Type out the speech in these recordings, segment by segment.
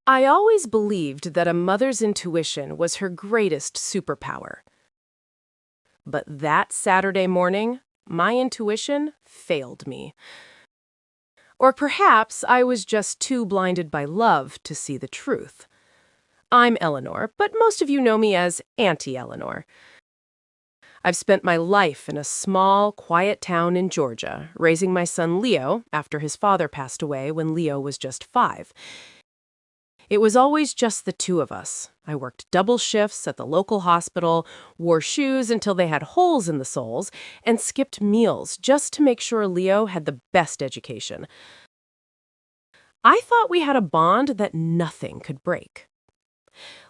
I always believed that a mother's intuition was her greatest superpower. But that Saturday morning, my intuition failed me. Or perhaps I was just too blinded by love to see the truth. I'm Eleanor, but most of you know me as Auntie Eleanor. I've spent my life in a small, quiet town in Georgia, raising my son Leo after his father passed away when Leo was just 5. It was always just the two of us. I worked double shifts at the local hospital, wore shoes until they had holes in the soles, and skipped meals just to make sure Leo had the best education. I thought we had a bond that nothing could break.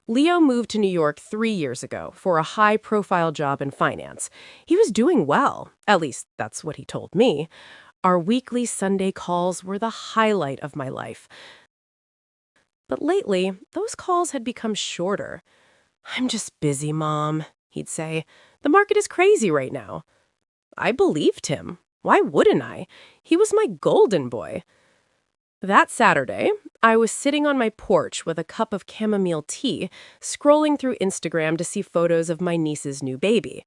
Leo moved to New York 3 years ago for a high-profile job in finance. He was doing well, at least that's what he told me. Our weekly Sunday calls were the highlight of my life. But lately, those calls had become shorter. "I'm just busy, Mom," he'd say. "The market is crazy right now." I believed him. Why wouldn't I? He was my golden boy. That Saturday, I was sitting on my porch with a cup of chamomile tea, scrolling through Instagram to see photos of my niece's new baby.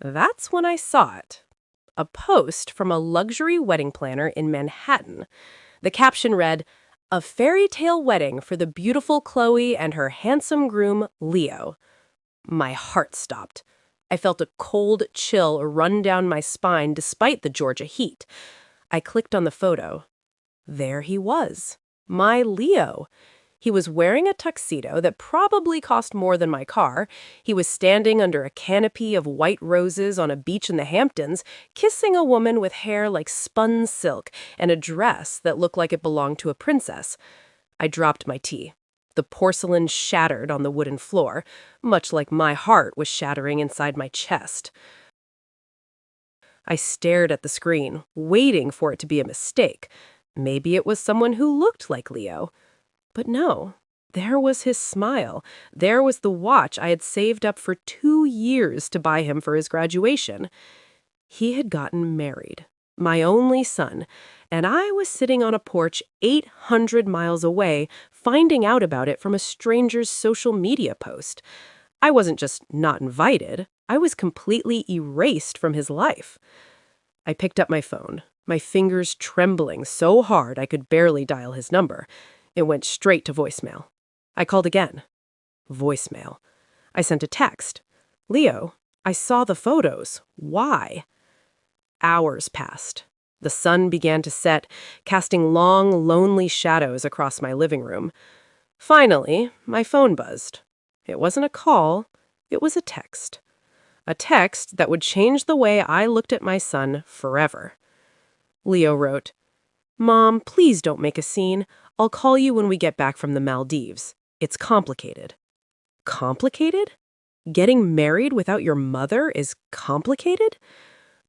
That's when I saw it. A post from a luxury wedding planner in Manhattan. The caption read, "A fairy tale wedding for the beautiful Chloe and her handsome groom, Leo." My heart stopped. I felt a cold chill run down my spine despite the Georgia heat. I clicked on the photo. There he was, my Leo. He was wearing a tuxedo that probably cost more than my car. He was standing under a canopy of white roses on a beach in the Hamptons, kissing a woman with hair like spun silk and a dress that looked like it belonged to a princess. I dropped my tea. The porcelain shattered on the wooden floor, much like my heart was shattering inside my chest. I stared at the screen, waiting for it to be a mistake. Maybe it was someone who looked like Leo. But no, there was his smile. There was the watch I had saved up for 2 years to buy him for his graduation. He had gotten married, my only son, and I was sitting on a porch 800 miles away, finding out about it from a stranger's social media post. I wasn't just not invited, I was completely erased from his life. I picked up my phone, my fingers trembling so hard I could barely dial his number. It went straight to voicemail. I called again. Voicemail. I sent a text. "Leo, I saw the photos. Why?" Hours passed. The sun began to set, casting long, lonely shadows across my living room. Finally, my phone buzzed. It wasn't a call, it was a text. A text that would change the way I looked at my son forever. Leo wrote, "Mom, please don't make a scene. I'll call you when we get back from the Maldives. It's complicated." Complicated? Getting married without your mother is complicated?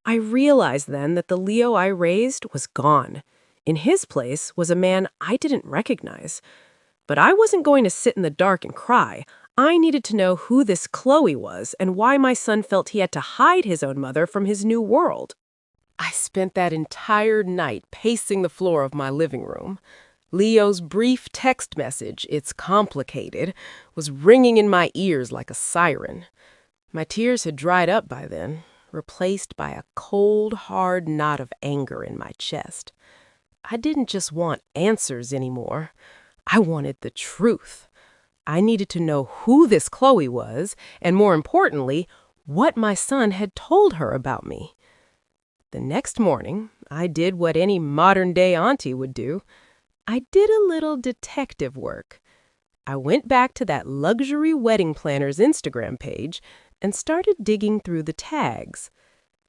I realized then that the Leo I raised was gone. In his place was a man I didn't recognize. But I wasn't going to sit in the dark and cry. I needed to know who this Chloe was and why my son felt he had to hide his own mother from his new world. I spent that entire night pacing the floor of my living room. Leo's brief text message, "It's complicated," was ringing in my ears like a siren. My tears had dried up by then, replaced by a cold, hard knot of anger in my chest. I didn't just want answers anymore. I wanted the truth. I needed to know who this Chloe was, and more importantly, what my son had told her about me. The next morning, I did what any modern-day auntie would do. I did a little detective work. I went back to that luxury wedding planner's Instagram page and started digging through the tags.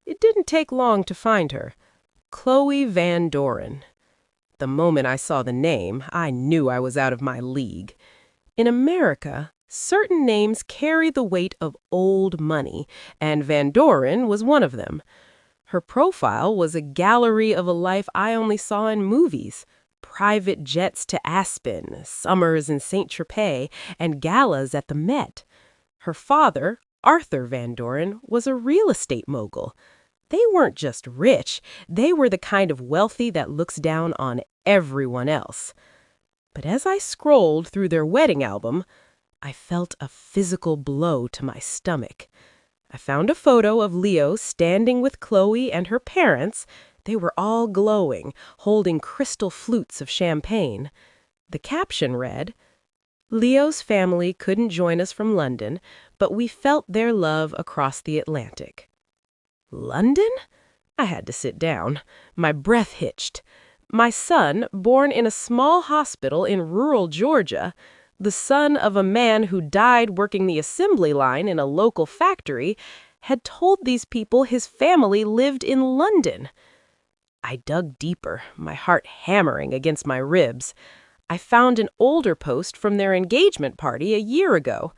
It didn't take long to find her. Chloe Van Doren. The moment I saw the name, I knew I was out of my league. In America, certain names carry the weight of old money, and Van Doren was one of them. Her profile was a gallery of a life I only saw in movies. Private jets to Aspen, summers in St. Tropez, and galas at the Met. Her father, Arthur Van Doren, was a real estate mogul. They weren't just rich, they were the kind of wealthy that looks down on everyone else. But as I scrolled through their wedding album, I felt a physical blow to my stomach. I found a photo of Leo standing with Chloe and her parents. They were all glowing, holding crystal flutes of champagne. The caption read, "Leo's family couldn't join us from London, but we felt their love across the Atlantic." London? I had to sit down. My breath hitched. My son, born in a small hospital in rural Georgia, the son of a man who died working the assembly line in a local factory, had told these people his family lived in London. I dug deeper, my heart hammering against my ribs. I found an older post from their engagement party a year ago.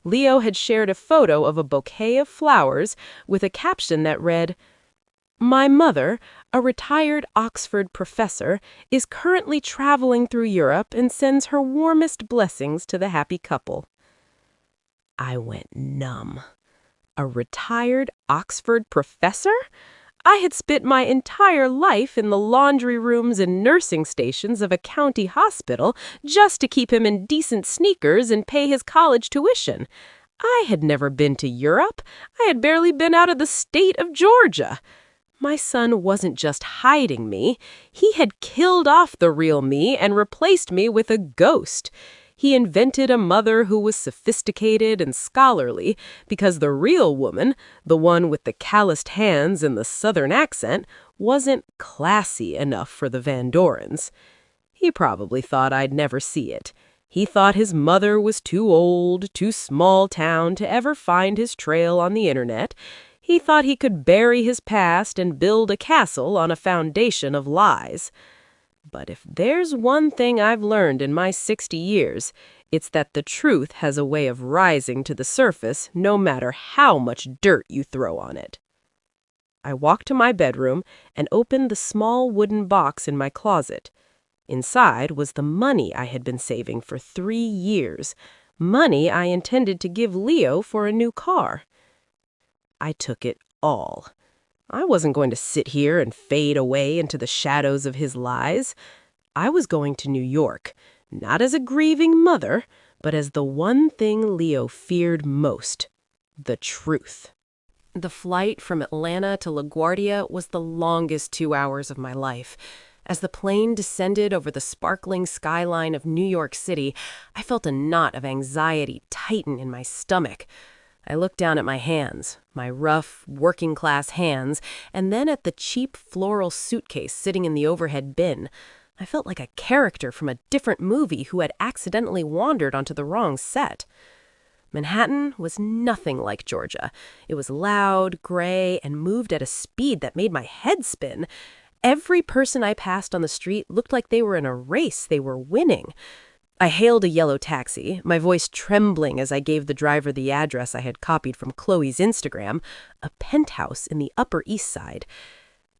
Leo had shared a photo of a bouquet of flowers with a caption that read, "My mother, a retired Oxford professor, is currently traveling through Europe and sends her warmest blessings to the happy couple." I went numb. A retired Oxford professor? I had spent my entire life in the laundry rooms and nursing stations of a county hospital just to keep him in decent sneakers and pay his college tuition. I had never been to Europe. I had barely been out of the state of Georgia. My son wasn't just hiding me. He had killed off the real me and replaced me with a ghost. He invented a mother who was sophisticated and scholarly because the real woman, the one with the calloused hands and the southern accent, wasn't classy enough for the Van Dorens. He probably thought I'd never see it. He thought his mother was too old, too small town to ever find his trail on the internet. He thought he could bury his past and build a castle on a foundation of lies. But if there's one thing I've learned in my 60 years, it's that the truth has a way of rising to the surface no matter how much dirt you throw on it. I walked to my bedroom and opened the small wooden box in my closet. Inside was the money I had been saving for 3 years, money I intended to give Leo for a new car. I took it all. I wasn't going to sit here and fade away into the shadows of his lies. I was going to New York, not as a grieving mother, but as the one thing Leo feared most, the truth. The flight from Atlanta to LaGuardia was the longest 2 hours of my life. As the plane descended over the sparkling skyline of New York City, I felt a knot of anxiety tighten in my stomach. I looked down at my hands, my rough, working-class hands, and then at the cheap floral suitcase sitting in the overhead bin. I felt like a character from a different movie who had accidentally wandered onto the wrong set. Manhattan was nothing like Georgia. It was loud, gray, and moved at a speed that made my head spin. Every person I passed on the street looked like they were in a race they were winning. I hailed a yellow taxi, my voice trembling as I gave the driver the address I had copied from Chloe's Instagram, a penthouse in the Upper East Side.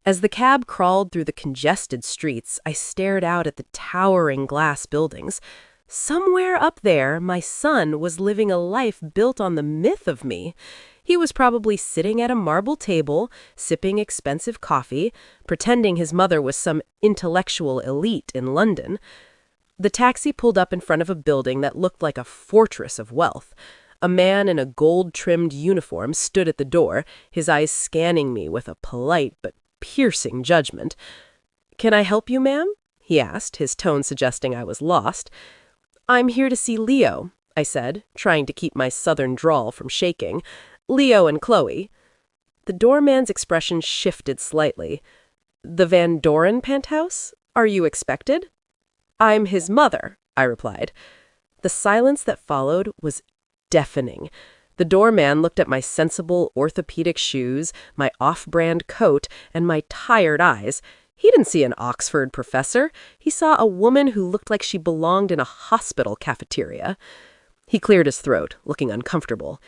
As the cab crawled through the congested streets, I stared out at the towering glass buildings. Somewhere up there, my son was living a life built on the myth of me. He was probably sitting at a marble table, sipping expensive coffee, pretending his mother was some intellectual elite in London. The taxi pulled up in front of a building that looked like a fortress of wealth. A man in a gold-trimmed uniform stood at the door, his eyes scanning me with a polite but piercing judgment. "Can I help you, ma'am?" he asked, his tone suggesting I was lost. "I'm here to see Leo," I said, trying to keep my southern drawl from shaking. "Leo and Chloe." The doorman's expression shifted slightly. "The Van Doren penthouse? Are you expected?" "I'm his mother," I replied. The silence that followed was deafening. The doorman looked at my sensible orthopedic shoes, my off-brand coat, and my tired eyes. He didn't see an Oxford professor. He saw a woman who looked like she belonged in a hospital cafeteria. He cleared his throat, looking uncomfortable.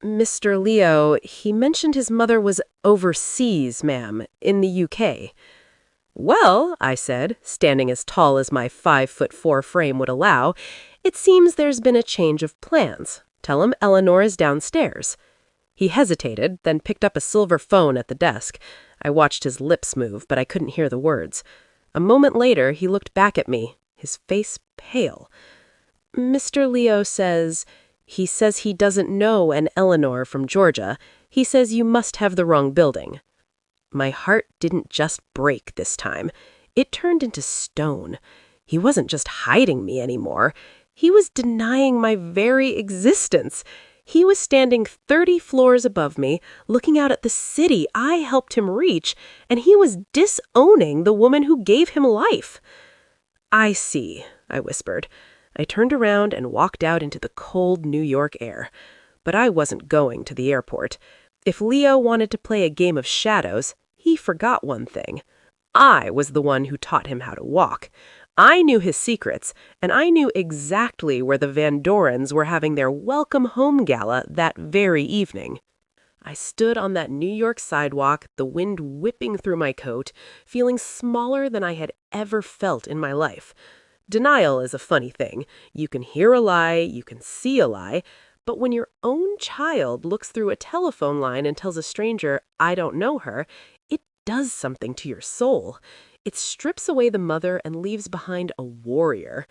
"Mr. Leo, he mentioned his mother was overseas, ma'am, in the UK. "Well," I said, standing as tall as my 5'4" frame would allow, "it seems there's been a change of plans. Tell him Eleanor is downstairs." He hesitated, then picked up a silver phone at the desk. I watched his lips move, but I couldn't hear the words. A moment later, he looked back at me, his face pale. "Mr. Leo says he doesn't know an Eleanor from Georgia. He says you must have the wrong building." My heart didn't just break this time. It turned into stone. He wasn't just hiding me anymore. He was denying my very existence. He was standing 30 floors above me, looking out at the city I helped him reach, and he was disowning the woman who gave him life. "I see," I whispered. I turned around and walked out into the cold New York air. But I wasn't going to the airport. If Leo wanted to play a game of shadows, he forgot one thing. I was the one who taught him how to walk. I knew his secrets, and I knew exactly where the Van Dorens were having their welcome home gala that very evening. I stood on that New York sidewalk, the wind whipping through my coat, feeling smaller than I had ever felt in my life. Denial is a funny thing. You can hear a lie, you can see a lie, but when your own child looks through a telephone line and tells a stranger, "I don't know her," it does something to your soul. It strips away the mother and leaves behind a warrior.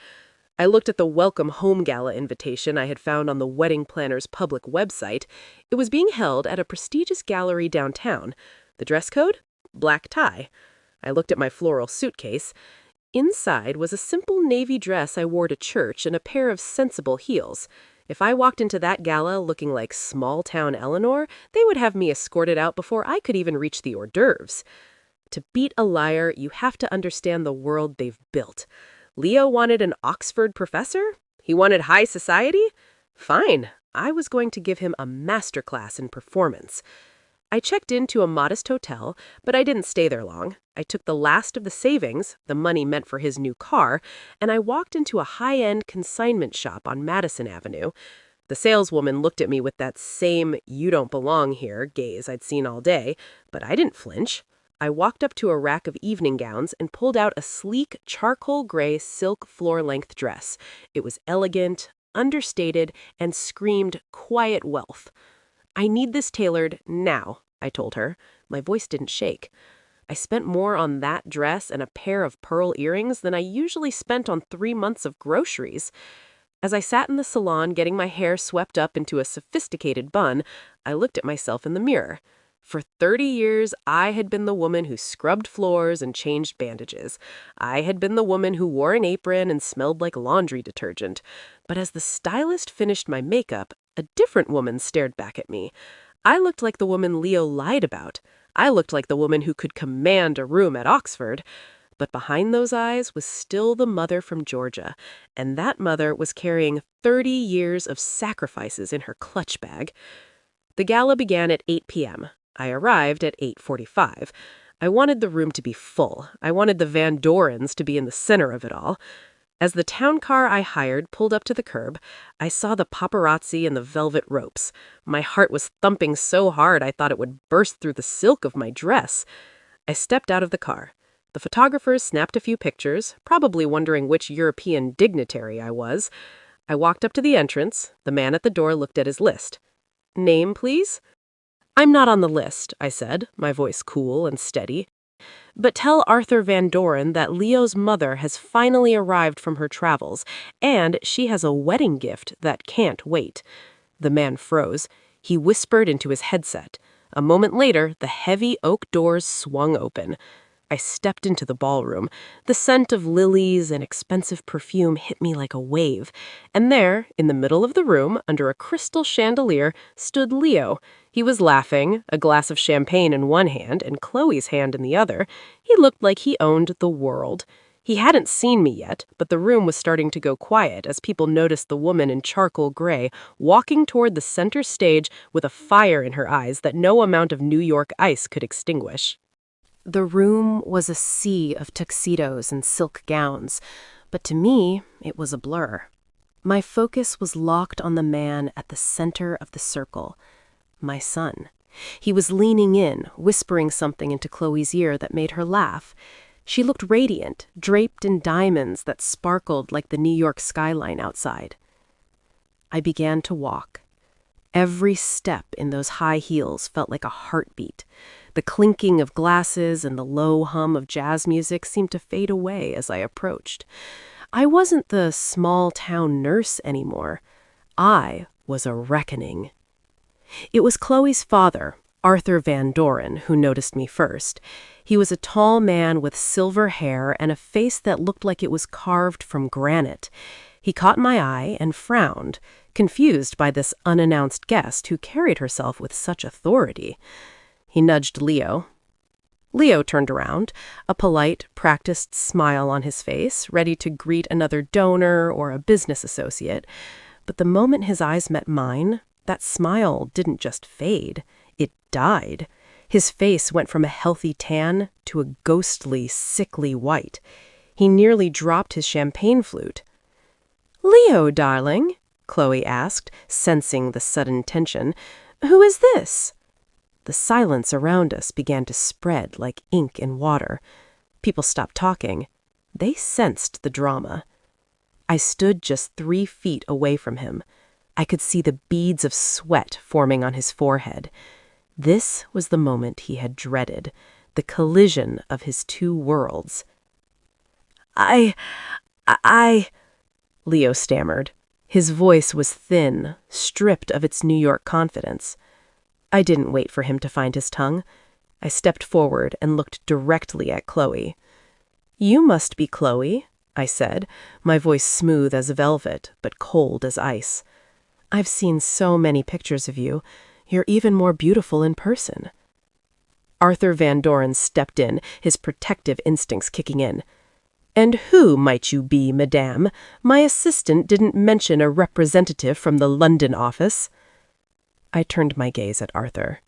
I looked at the welcome home gala invitation I had found on the wedding planner's public website. It was being held at a prestigious gallery downtown. The dress code? Black tie. I looked at my floral suitcase. Inside was a simple navy dress I wore to church and a pair of sensible heels. If I walked into that gala looking like small-town Eleanor, they would have me escorted out before I could even reach the hors d'oeuvres. To beat a liar, you have to understand the world they've built. Leo wanted an Oxford professor? He wanted high society? Fine, I was going to give him a masterclass in performance. I checked into a modest hotel, but I didn't stay there long. I took the last of the savings, the money meant for his new car, and I walked into a high-end consignment shop on Madison Avenue. The saleswoman looked at me with that same "you don't belong here" gaze I'd seen all day, but I didn't flinch. I walked up to a rack of evening gowns and pulled out a sleek charcoal gray silk floor-length dress. It was elegant, understated, and screamed quiet wealth. "I need this tailored now," I told her. My voice didn't shake. I spent more on that dress and a pair of pearl earrings than I usually spent on 3 months of groceries. As I sat in the salon getting my hair swept up into a sophisticated bun, I looked at myself in the mirror. For 30 years, I had been the woman who scrubbed floors and changed bandages. I had been the woman who wore an apron and smelled like laundry detergent. But as the stylist finished my makeup, a different woman stared back at me. I looked like the woman Leo lied about. I looked like the woman who could command a room at Oxford. But behind those eyes was still the mother from Georgia, and that mother was carrying 30 years of sacrifices in her clutch bag. The gala began at 8 p.m. I arrived at 8:45. I wanted the room to be full. I wanted the Van Dorens to be in the center of it all. As the town car I hired pulled up to the curb, I saw the paparazzi and the velvet ropes. My heart was thumping so hard I thought it would burst through the silk of my dress. I stepped out of the car. The photographers snapped a few pictures, probably wondering which European dignitary I was. I walked up to the entrance. The man at the door looked at his list. "Name, please?" "I'm not on the list," I said, my voice cool and steady. "But tell Arthur Van Doren that Leo's mother has finally arrived from her travels, and she has a wedding gift that can't wait." The man froze. He whispered into his headset. A moment later, the heavy oak doors swung open. I stepped into the ballroom. The scent of lilies and expensive perfume hit me like a wave. And there, in the middle of the room, under a crystal chandelier, stood Leo. He was laughing, a glass of champagne in one hand and Chloe's hand in the other. He looked like he owned the world. He hadn't seen me yet, but the room was starting to go quiet as people noticed the woman in charcoal gray walking toward the center stage with a fire in her eyes that no amount of New York ice could extinguish. The room was a sea of tuxedos and silk gowns, but to me, it was a blur. My focus was locked on the man at the center of the circle, my son. He was leaning in, whispering something into Chloe's ear that made her laugh. She looked radiant, draped in diamonds that sparkled like the New York skyline outside. I began to walk. Every step in those high heels felt like a heartbeat. The clinking of glasses and the low hum of jazz music seemed to fade away as I approached. I wasn't the small-town nurse anymore. I was a reckoning. It was Chloe's father, Arthur Van Doren, who noticed me first. He was a tall man with silver hair and a face that looked like it was carved from granite. He caught my eye and frowned, confused by this unannounced guest who carried herself with such authority. He nudged Leo. Leo turned around, a polite, practiced smile on his face, ready to greet another donor or a business associate. But the moment his eyes met mine, that smile didn't just fade, it died. His face went from a healthy tan to a ghostly, sickly white. He nearly dropped his champagne flute. "Leo, darling," Chloe asked, sensing the sudden tension, "who is this?" The silence around us began to spread like ink in water. People stopped talking. They sensed the drama. I stood just 3 feet away from him. I could see the beads of sweat forming on his forehead. This was the moment he had dreaded, the collision of his two worlds. I, Leo stammered. His voice was thin, stripped of its New York confidence. I didn't wait for him to find his tongue. I stepped forward and looked directly at Chloe. "You must be Chloe," I said, my voice smooth as velvet, but cold as ice. "I've seen so many pictures of you. You're even more beautiful in person." Arthur Van Doren stepped in, his protective instincts kicking in. "And who might you be, madame? My assistant didn't mention a representative from the London office." I turned my gaze at Arthur.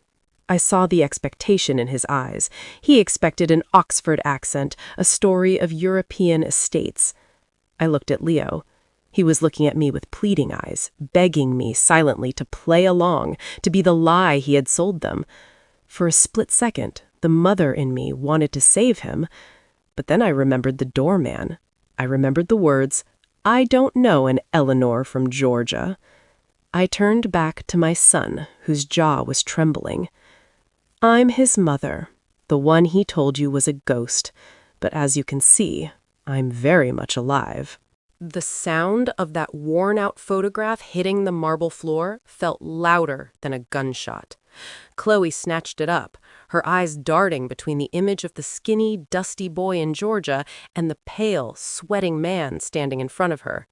I saw the expectation in his eyes. He expected an Oxford accent, a story of European estates. I looked at Leo. He was looking at me with pleading eyes, begging me silently to play along, to be the lie he had sold them. For a split second, the mother in me wanted to save him, but then I remembered the doorman. I remembered the words, "I don't know an Eleanor from Georgia." I turned back to my son, whose jaw was trembling. "I'm his mother, the one he told you was a ghost, but as you can see, I'm very much alive." The sound of that worn-out photograph hitting the marble floor felt louder than a gunshot. Chloe snatched it up, her eyes darting between the image of the skinny, dusty boy in Georgia and the pale, sweating man standing in front of her.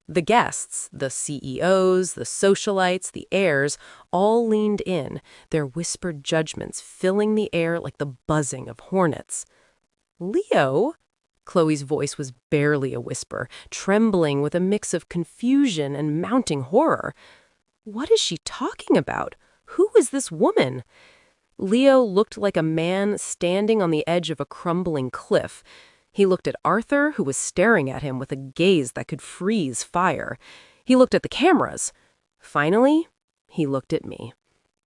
The guests, the CEOs, the socialites, the heirs, all leaned in, their whispered judgments filling the air like the buzzing of hornets. "Leo?" Chloe's voice was barely a whisper, trembling with a mix of confusion and mounting horror. "What is she talking about? Who is this woman?" Leo looked like a man standing on the edge of a crumbling cliff. He looked at Arthur, who was staring at him with a gaze that could freeze fire. He looked at the cameras. Finally, he looked at me.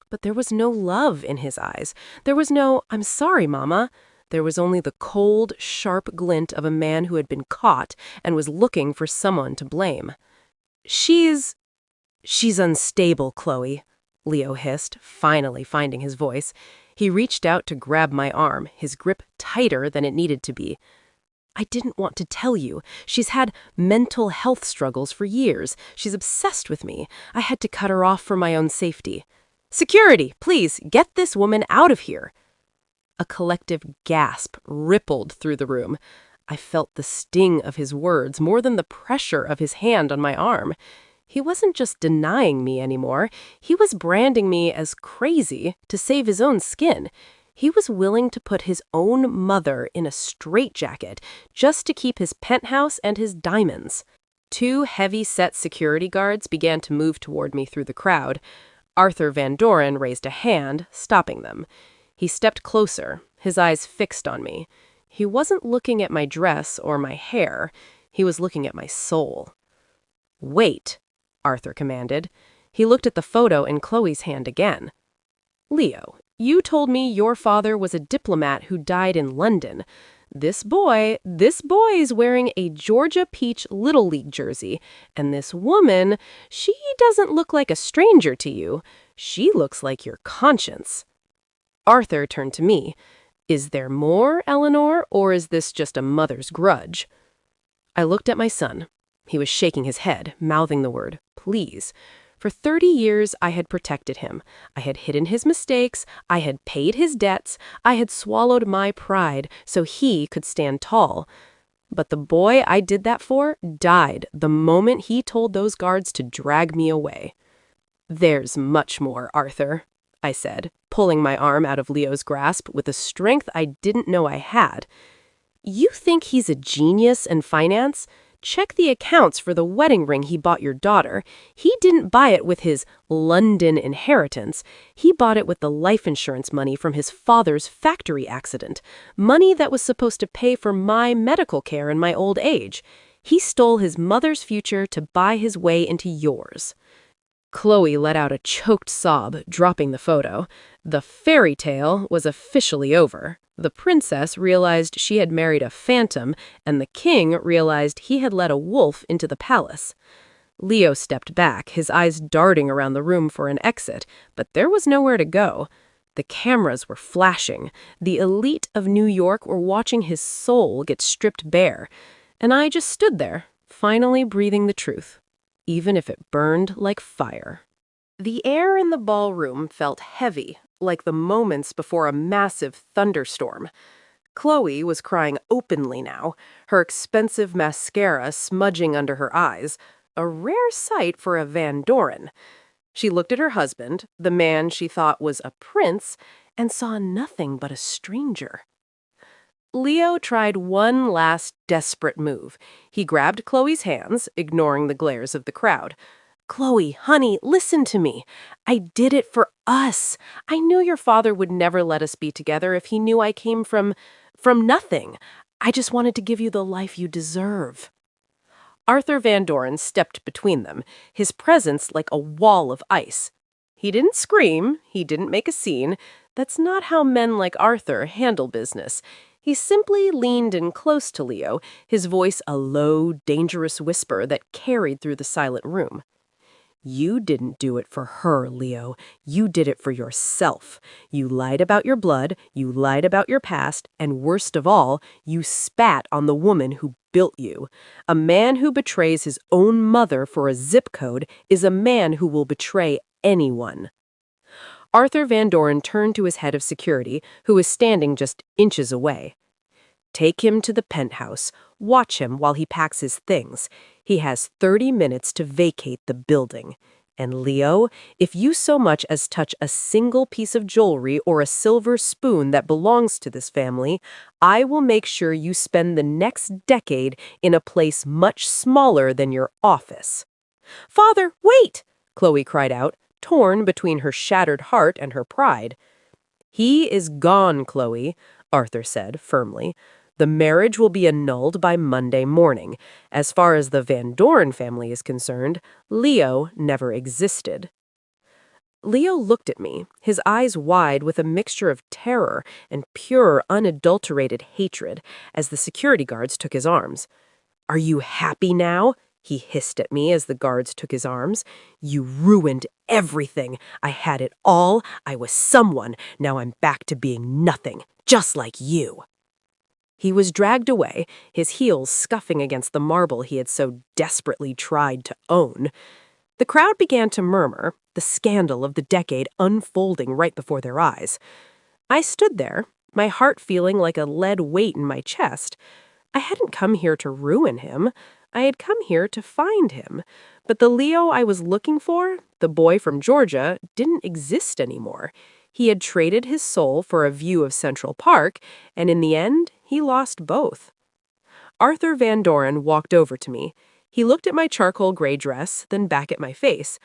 But there was no love in his eyes. There was no, "I'm sorry, Mama." There was only the cold, sharp glint of a man who had been caught and was looking for someone to blame. She's unstable, Chloe," Leo hissed, finally finding his voice. He reached out to grab my arm, his grip tighter than it needed to be. "I didn't want to tell you. She's had mental health struggles for years. She's obsessed with me. I had to cut her off for my own safety. Security, please, get this woman out of here." A collective gasp rippled through the room. I felt the sting of his words more than the pressure of his hand on my arm. He wasn't just denying me anymore. He was branding me as crazy to save his own skin. He was willing to put his own mother in a straitjacket just to keep his penthouse and his diamonds. 2 heavy-set security guards began to move toward me through the crowd. Arthur Van Doren raised a hand, stopping them. He stepped closer, his eyes fixed on me. He wasn't looking at my dress or my hair. He was looking at my soul. "Wait," Arthur commanded. He looked at the photo in Chloe's hand again. "Leo, you told me your father was a diplomat who died in London. This boy's wearing a Georgia Peach Little League jersey, and this woman, she doesn't look like a stranger to you. She looks like your conscience." Arthur turned to me. "Is there more, Eleanor, or is this just a mother's grudge?" I looked at my son. He was shaking his head, mouthing the word, please. For 30 years, I had protected him. I had hidden his mistakes. I had paid his debts. I had swallowed my pride so he could stand tall. But the boy I did that for died the moment he told those guards to drag me away. There's much more, Arthur, I said, pulling my arm out of Leo's grasp with a strength I didn't know I had. You think he's a genius in finance? Check the accounts for the wedding ring he bought your daughter. He didn't buy it with his London inheritance. He bought it with the life insurance money from his father's factory accident, money that was supposed to pay for my medical care in my old age. He stole his mother's future to buy his way into yours. Chloe let out a choked sob, dropping the photo. The fairy tale was officially over. The princess realized she had married a phantom, and the king realized he had let a wolf into the palace. Leo stepped back, his eyes darting around the room for an exit, but there was nowhere to go. The cameras were flashing. The elite of New York were watching his soul get stripped bare. And I just stood there, finally breathing the truth, even if it burned like fire. The air in the ballroom felt heavy, like the moments before a massive thunderstorm. Chloe was crying openly now, her expensive mascara smudging under her eyes, a rare sight for a Van Doren. She looked at her husband, the man she thought was a prince, and saw nothing but a stranger. Leo tried one last desperate move. He grabbed Chloe's hands, ignoring the glares of the crowd. Chloe, honey, listen to me. I did it for us. I knew your father would never let us be together if he knew I came from nothing. I just wanted to give you the life you deserve. Arthur Van Doren stepped between them, his presence like a wall of ice. He didn't scream, he didn't make a scene. That's not how men like Arthur handle business. He simply leaned in close to Leo, his voice a low, dangerous whisper that carried through the silent room. You didn't do it for her, Leo. You did it for yourself. You lied about your blood, you lied about your past, and worst of all, you spat on the woman who built you. A man who betrays his own mother for a zip code is a man who will betray anyone. Arthur Van Doren turned to his head of security, who was standing just inches away. Take him to the penthouse. Watch him while he packs his things. He has 30 minutes to vacate the building. And Leo, if you so much as touch a single piece of jewelry or a silver spoon that belongs to this family, I will make sure you spend the next decade in a place much smaller than your office. Father, wait! Chloe cried out, torn between her shattered heart and her pride. He is gone, Chloe, Arthur said firmly. The marriage will be annulled by Monday morning. As far as the Van Doren family is concerned, Leo never existed. Leo looked at me, his eyes wide with a mixture of terror and pure, unadulterated hatred, as the security guards took his arms. Are you happy now? He hissed at me as the guards took his arms. You ruined everything. I had it all. I was someone. Now I'm back to being nothing, just like you. He was dragged away, his heels scuffing against the marble he had so desperately tried to own. The crowd began to murmur, the scandal of the decade unfolding right before their eyes. I stood there, my heart feeling like a lead weight in my chest. I hadn't come here to ruin him. I had come here to find him. But the Leo I was looking for, the boy from Georgia, didn't exist anymore. He had traded his soul for a view of Central Park, and in the end, he lost both. Arthur Van Doren walked over to me. He looked at my charcoal gray dress, then back at my face.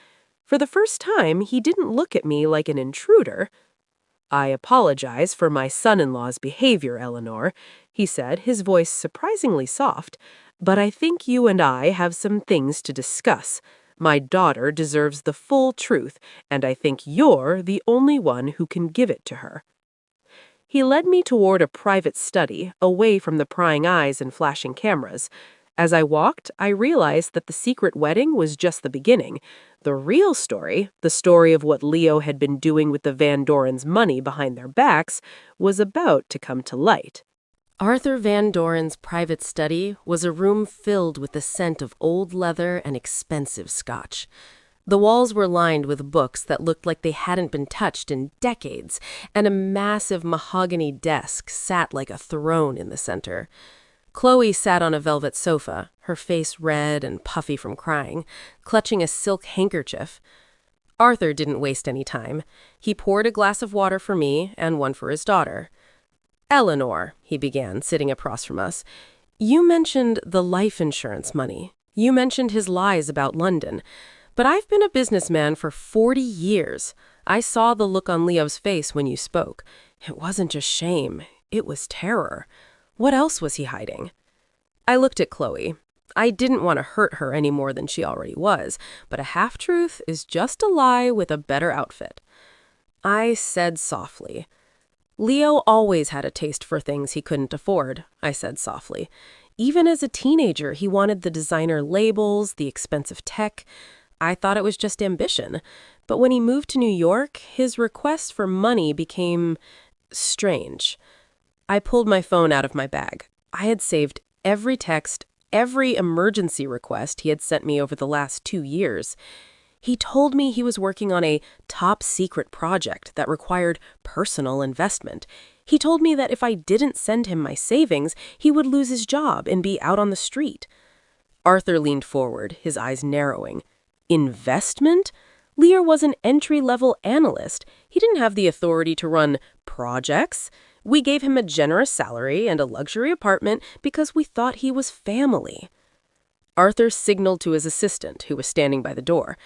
For the first time, he didn't look at me like an intruder. I apologize for my son-in-law's behavior, Eleanor, he said, his voice surprisingly soft, but I think you and I have some things to discuss. My daughter deserves the full truth, and I think you're the only one who can give it to her. He led me toward a private study, away from the prying eyes and flashing cameras. As I walked, I realized that the secret wedding was just the beginning. The real story, the story of what Leo had been doing with the Van Doren's money behind their backs, was about to come to light. Arthur Van Doren's private study was a room filled with the scent of old leather and expensive scotch. The walls were lined with books that looked like they hadn't been touched in decades, and a massive mahogany desk sat like a throne in the center. Chloe sat on a velvet sofa, her face red and puffy from crying, clutching a silk handkerchief. Arthur didn't waste any time. He poured a glass of water for me and one for his daughter. Eleanor, he began, sitting across from us, you mentioned the life insurance money. You mentioned his lies about London. But I've been a businessman for 40 years. I saw the look on Leo's face when you spoke. It wasn't just shame. It was terror. What else was he hiding? I looked at Chloe. I didn't want to hurt her any more than she already was, but a half-truth is just a lie with a better outfit. I said softly, Leo always had a taste for things he couldn't afford, I said softly. Even as a teenager, he wanted the designer labels, the expensive tech. I thought it was just ambition. But when he moved to New York, his request for money became strange. I pulled my phone out of my bag. I had saved every text, every emergency request he had sent me over the last 2 years. He told me he was working on a top-secret project that required personal investment. He told me that if I didn't send him my savings, he would lose his job and be out on the street. Arthur leaned forward, his eyes narrowing. Investment? Leo was an entry-level analyst. He didn't have the authority to run projects. We gave him a generous salary and a luxury apartment because we thought he was family. Arthur signaled to his assistant, who was standing by the door.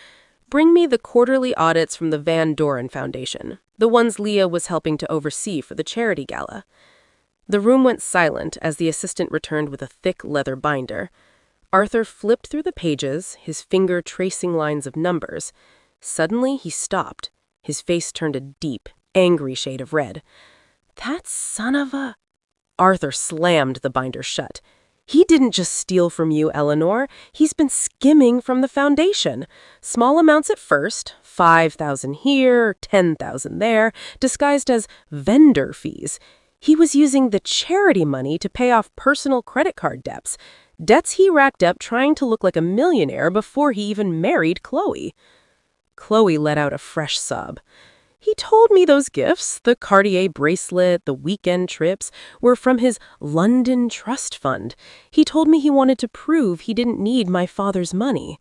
Bring me the quarterly audits from the Van Doren Foundation, the ones Leo was helping to oversee for the charity gala. The room went silent as the assistant returned with a thick leather binder. Arthur flipped through the pages, his finger tracing lines of numbers. Suddenly, he stopped. His face turned a deep, angry shade of red. That son of a... Arthur slammed the binder shut. He didn't just steal from you, Eleanor. He's been skimming from the foundation. Small amounts at first, 5,000 here, 10,000 there, disguised as vendor fees. He was using the charity money to pay off personal credit card debts. Debts he racked up trying to look like a millionaire before he even married Chloe. Chloe let out a fresh sob. He told me those gifts, the Cartier bracelet, the weekend trips, were from his London trust fund. He told me he wanted to prove he didn't need my father's money.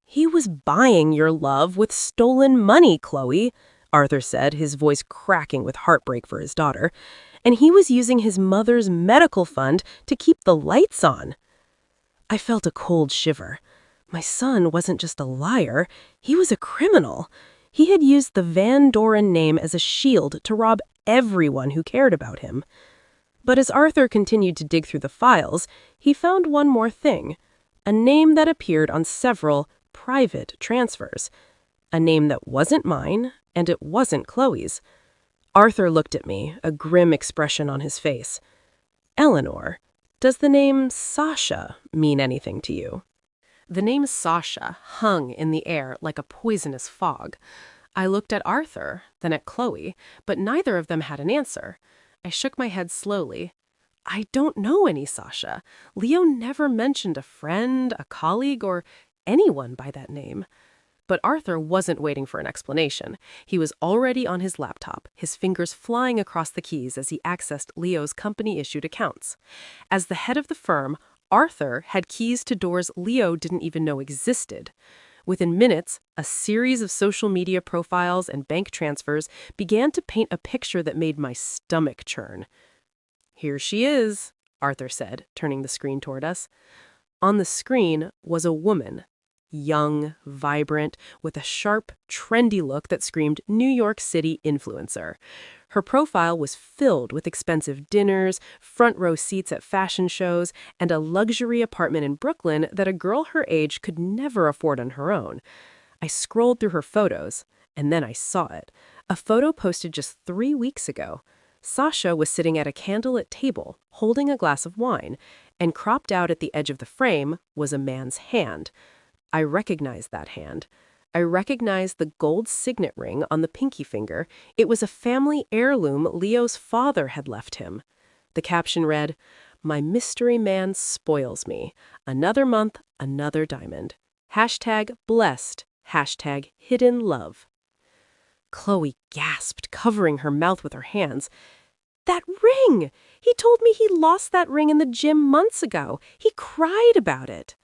He was buying your love with stolen money, Chloe, Arthur said, his voice cracking with heartbreak for his daughter. And he was using his mother's medical fund to keep the lights on. I felt a cold shiver. My son wasn't just a liar, he was a criminal. He had used the Van Doren name as a shield to rob everyone who cared about him. But as Arthur continued to dig through the files, he found one more thing, a name that appeared on several private transfers, a name that wasn't mine and it wasn't Chloe's. Arthur looked at me, a grim expression on his face. Eleanor, does the name Sasha mean anything to you? The name Sasha hung in the air like a poisonous fog. I looked at Arthur, then at Chloe, but neither of them had an answer. I shook my head slowly. I don't know any Sasha. Leo never mentioned a friend, a colleague, or anyone by that name. But Arthur wasn't waiting for an explanation. He was already on his laptop, his fingers flying across the keys as he accessed Leo's company-issued accounts. As the head of the firm, Arthur had keys to doors Leo didn't even know existed. Within minutes, a series of social media profiles and bank transfers began to paint a picture that made my stomach churn. Here she is, Arthur said, turning the screen toward us. On the screen was a woman, young, vibrant, with a sharp, trendy look that screamed New York City influencer. Her profile was filled with expensive dinners, front-row seats at fashion shows, and a luxury apartment in Brooklyn that a girl her age could never afford on her own. I scrolled through her photos, and then I saw it. A photo posted just 3 weeks ago. Sasha was sitting at a candlelit table, holding a glass of wine, and cropped out at the edge of the frame was a man's hand. I recognized that hand. I recognized the gold signet ring on the pinky finger. It was a family heirloom Leo's father had left him. The caption read, "My mystery man spoils me. Another month, another diamond. Hashtag blessed. Hashtag hidden love." Chloe gasped, covering her mouth with her hands. That ring! He told me he lost that ring in the gym months ago. He cried about it.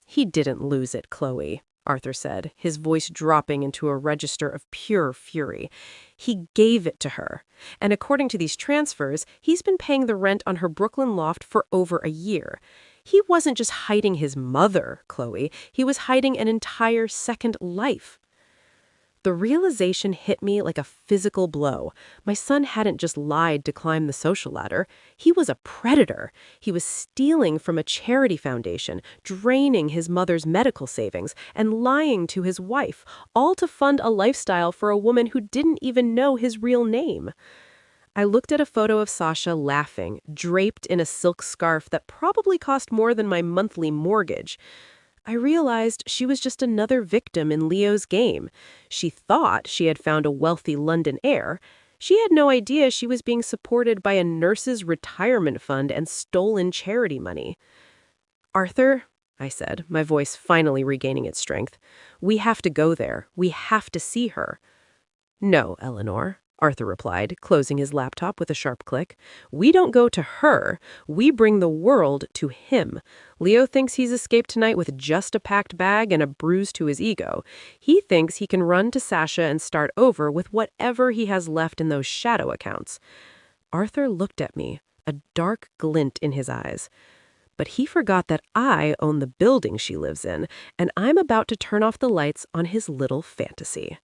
He didn't lose it, Chloe, Arthur said, his voice dropping into a register of pure fury. He gave it to her. And according to these transfers, he's been paying the rent on her Brooklyn loft for over a year. He wasn't just hiding his mother, Chloe. He was hiding an entire second life. The realization hit me like a physical blow. My son hadn't just lied to climb the social ladder. He was a predator. He was stealing from a charity foundation, draining his mother's medical savings, and lying to his wife, all to fund a lifestyle for a woman who didn't even know his real name. I looked at a photo of Sasha laughing, draped in a silk scarf that probably cost more than my monthly mortgage. I realized she was just another victim in Leo's game. She thought she had found a wealthy London heir. She had no idea she was being supported by a nurse's retirement fund and stolen charity money. "Arthur," I said, my voice finally regaining its strength, "we have to go there. We have to see her." "No, Eleanor," Arthur replied, closing his laptop with a sharp click. "We don't go to her. We bring the world to him. Leo thinks he's escaped tonight with just a packed bag and a bruise to his ego. He thinks he can run to Sasha and start over with whatever he has left in those shadow accounts." Arthur looked at me, a dark glint in his eyes. But he forgot that I own the building she lives in, and I'm about to turn off the lights on his little fantasy.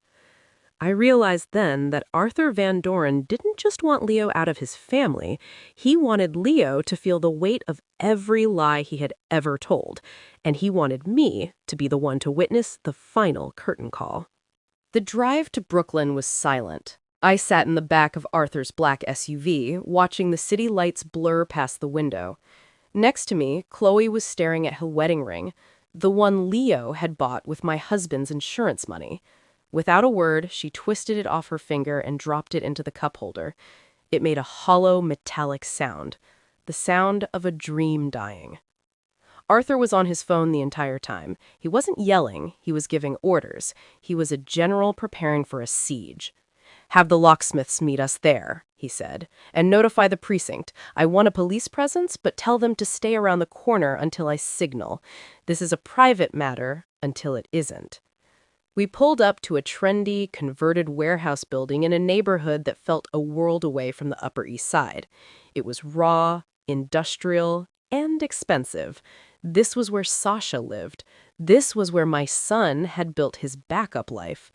I realized then that Arthur Van Doren didn't just want Leo out of his family. He wanted Leo to feel the weight of every lie he had ever told, and he wanted me to be the one to witness the final curtain call. The drive to Brooklyn was silent. I sat in the back of Arthur's black SUV, watching the city lights blur past the window. Next to me, Chloe was staring at her wedding ring, the one Leo had bought with my husband's insurance money. Without a word, she twisted it off her finger and dropped it into the cup holder. It made a hollow, metallic sound, the sound of a dream dying. Arthur was on his phone the entire time. He wasn't yelling, he was giving orders. He was a general preparing for a siege. "Have the locksmiths meet us there," he said, "and notify the precinct. I want a police presence, but tell them to stay around the corner until I signal. This is a private matter until it isn't." We pulled up to a trendy, converted warehouse building in a neighborhood that felt a world away from the Upper East Side. It was raw, industrial, and expensive. This was where Sasha lived. This was where my son had built his backup life.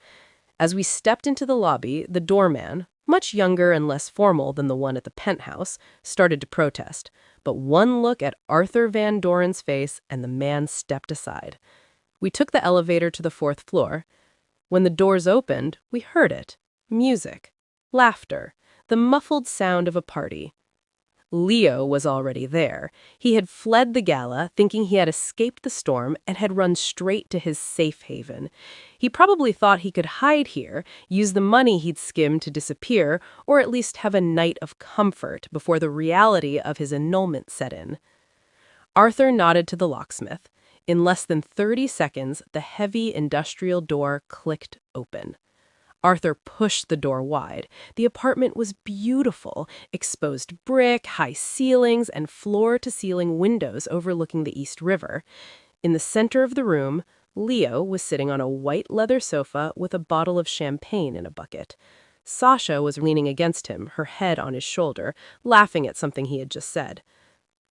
As we stepped into the lobby, the doorman, much younger and less formal than the one at the penthouse, started to protest. But one look at Arthur Van Doren's face and the man stepped aside. We took the elevator to the 4th floor. When the doors opened, we heard it. Music, laughter, the muffled sound of a party. Leo was already there. He had fled the gala, thinking he had escaped the storm, and had run straight to his safe haven. He probably thought he could hide here, use the money he'd skimmed to disappear, or at least have a night of comfort before the reality of his annulment set in. Arthur nodded to the locksmith. In less than 30 seconds, the heavy industrial door clicked open. Arthur pushed the door wide. The apartment was beautiful, exposed brick, high ceilings, and floor-to-ceiling windows overlooking the East River. In the center of the room, Leo was sitting on a white leather sofa with a bottle of champagne in a bucket. Sasha was leaning against him, her head on his shoulder, laughing at something he had just said.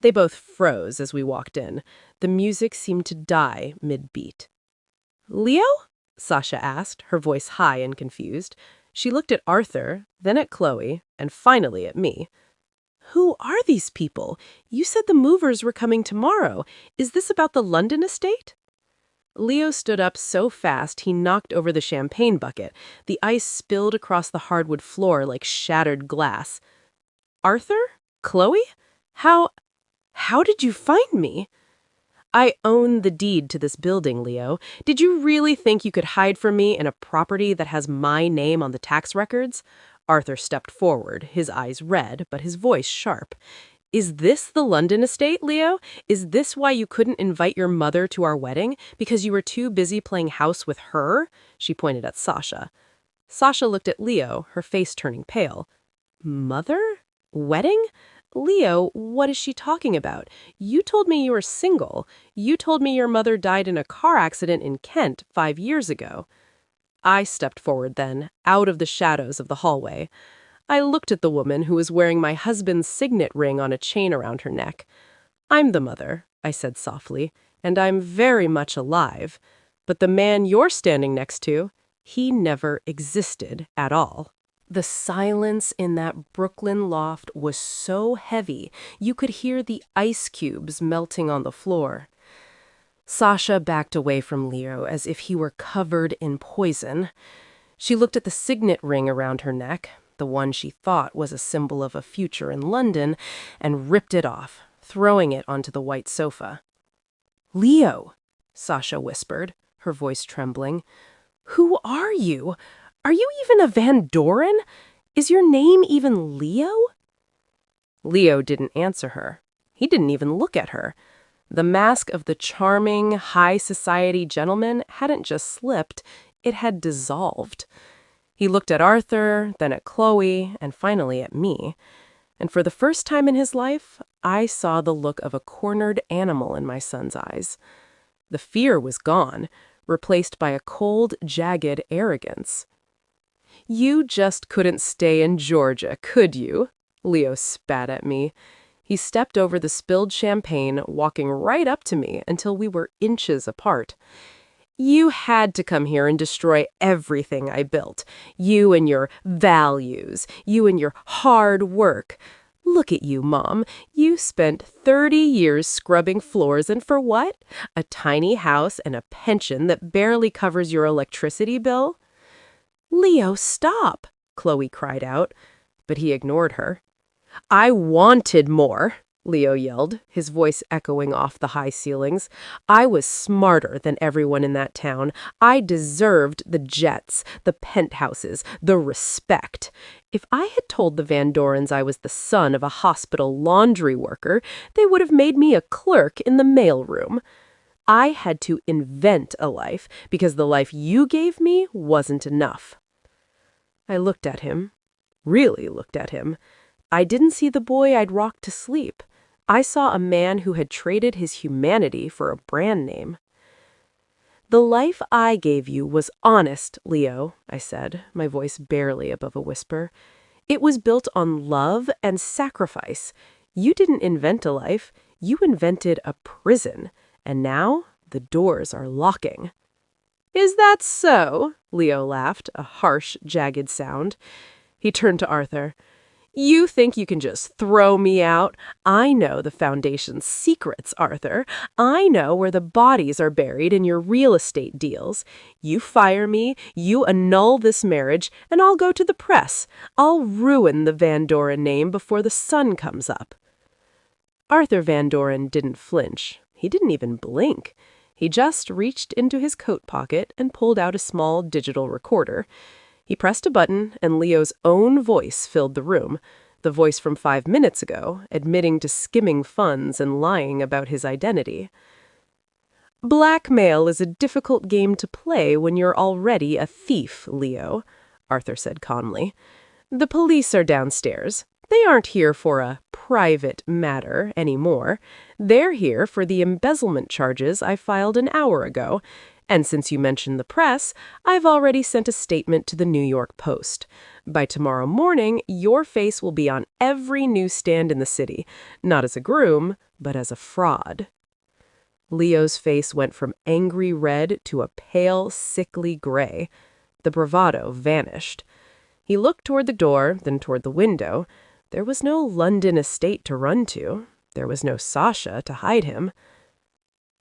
They both froze as we walked in. The music seemed to die mid-beat. "Leo?" Sasha asked, her voice high and confused. She looked at Arthur, then at Chloe, and finally at me. "Who are these people? You said the movers were coming tomorrow. Is this about the London estate?" Leo stood up so fast he knocked over the champagne bucket. The ice spilled across the hardwood floor like shattered glass. "Arthur? Chloe? How did you find me?" "I own the deed to this building, Leo. Did you really think you could hide from me in a property that has my name on the tax records?" Arthur stepped forward, his eyes red, but his voice sharp. Is this the London estate, Leo? Is this why you couldn't invite your mother to our wedding? Because you were too busy playing house with her? She pointed at Sasha. Sasha looked at Leo, her face turning pale. Mother? Wedding? Leo, what is she talking about? You told me you were single. You told me your mother died in a car accident in Kent 5 years ago. I stepped forward then, out of the shadows of the hallway. I looked at the woman who was wearing my husband's signet ring on a chain around her neck. I'm the mother, I said softly, and I'm very much alive. But the man you're standing next to, he never existed at all. The silence in that Brooklyn loft was so heavy, you could hear the ice cubes melting on the floor. Sasha backed away from Leo as if he were covered in poison. She looked at the signet ring around her neck, the one she thought was a symbol of a future in London, and ripped it off, throwing it onto the white sofa. "Leo," Sasha whispered, her voice trembling. "Who are you? Are you even a Van Doren? Is your name even Leo?" Leo didn't answer her. He didn't even look at her. The mask of the charming, high society gentleman hadn't just slipped, it had dissolved. He looked at Arthur, then at Chloe, and finally at me. And for the first time in his life, I saw the look of a cornered animal in my son's eyes. The fear was gone, replaced by a cold, jagged arrogance. "You just couldn't stay in Georgia, could you?" Leo spat at me. He stepped over the spilled champagne, walking right up to me until we were inches apart. "You had to come here and destroy everything I built. You and your values. You and your hard work. Look at you, Mom. You spent 30 years scrubbing floors, and for what? A tiny house and a pension that barely covers your electricity bill?" "Leo, stop!" Chloe cried out, but he ignored her. "I wanted more," Leo yelled, his voice echoing off the high ceilings. "I was smarter than everyone in that town. I deserved the jets, the penthouses, the respect. If I had told the Van Dorens I was the son of a hospital laundry worker, they would have made me a clerk in the mailroom. I had to invent a life because the life you gave me wasn't enough." I looked at him, really looked at him. I didn't see the boy I'd rocked to sleep. I saw a man who had traded his humanity for a brand name. "The life I gave you was honest, Leo," I said, my voice barely above a whisper. "It was built on love and sacrifice. You didn't invent a life, you invented a prison, and now the doors are locking." "Is that so?" Leo laughed, a harsh, jagged sound. He turned to Arthur. "You think you can just throw me out? I know the Foundation's secrets, Arthur. I know where the bodies are buried in your real estate deals. You fire me, you annul this marriage, and I'll go to the press. I'll ruin the Van Doren name before the sun comes up." Arthur Van Doren didn't flinch. He didn't even blink. He just reached into his coat pocket and pulled out a small digital recorder. He pressed a button, and Leo's own voice filled the room, the voice from 5 minutes ago, admitting to skimming funds and lying about his identity. "Blackmail is a difficult game to play when you're already a thief, Leo," Arthur said calmly. "The police are downstairs. They aren't here for a private matter anymore. They're here for the embezzlement charges I filed an hour ago. And since you mentioned the press, I've already sent a statement to the New York Post. By tomorrow morning, your face will be on every newsstand in the city, not as a groom, but as a fraud." Leo's face went from angry red to a pale, sickly gray. The bravado vanished. He looked toward the door, then toward the window. There was no London estate to run to. There was no Sasha to hide him.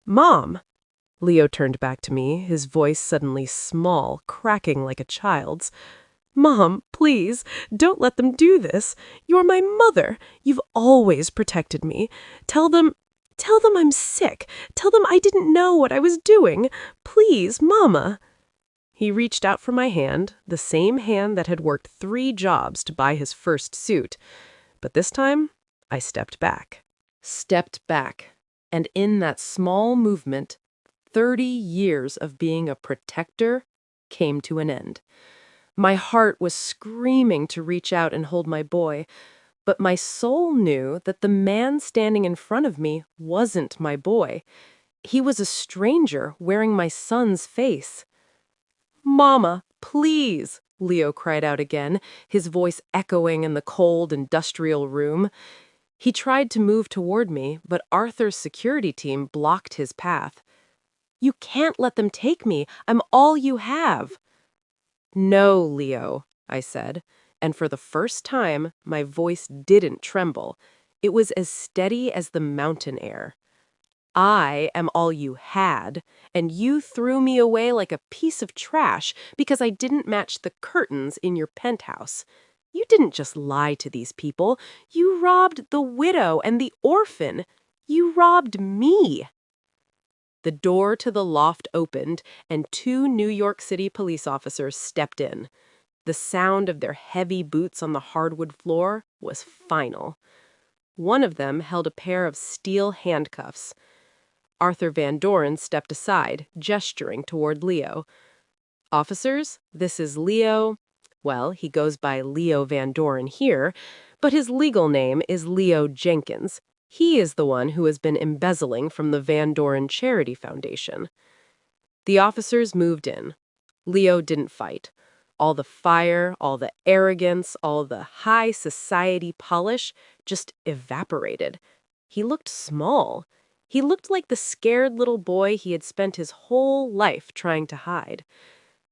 "Mom!" Leo turned back to me, his voice suddenly small, cracking like a child's. "Mom, please, don't let them do this. You're my mother. You've always protected me. Tell them I'm sick. Tell them I didn't know what I was doing. Please, Mama." He reached out for my hand, the same hand that had worked 3 jobs to buy his first suit. But this time, I stepped back. And in that small movement, 30 years of being a protector came to an end. My heart was screaming to reach out and hold my boy, but my soul knew that the man standing in front of me wasn't my boy. He was a stranger wearing my son's face. "Mama, please," Leo cried out again, his voice echoing in the cold, industrial room. He tried to move toward me, but Arthur's security team blocked his path. "You can't let them take me. I'm all you have." "No, Leo," I said, and for the first time, my voice didn't tremble. It was as steady as the mountain air. "I am all you had, and you threw me away like a piece of trash because I didn't match the curtains in your penthouse. You didn't just lie to these people. You robbed the widow and the orphan. You robbed me." The door to the loft opened, and 2 New York City police officers stepped in. The sound of their heavy boots on the hardwood floor was final. One of them held a pair of steel handcuffs. Arthur Van Doren stepped aside, gesturing toward Leo. "Officers, this is Leo. Well, he goes by Leo Van Doren here, but his legal name is Leo Jenkins. He is the one who has been embezzling from the Van Doren Charity Foundation." The officers moved in. Leo didn't fight. All the fire, all the arrogance, all the high society polish just evaporated. He looked small. He looked like the scared little boy he had spent his whole life trying to hide.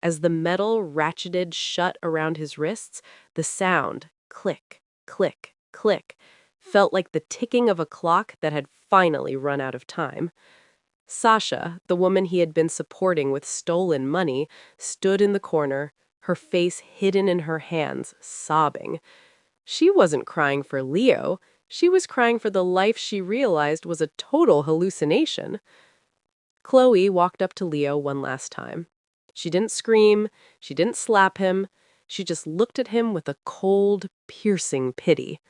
As the metal ratcheted shut around his wrists, the sound, click, click, click, felt like the ticking of a clock that had finally run out of time. Sasha, the woman he had been supporting with stolen money, stood in the corner, her face hidden in her hands, sobbing. She wasn't crying for Leo. She was crying for the life she realized was a total hallucination. Chloe walked up to Leo one last time. She didn't scream. She didn't slap him. She just looked at him with a cold, piercing pity.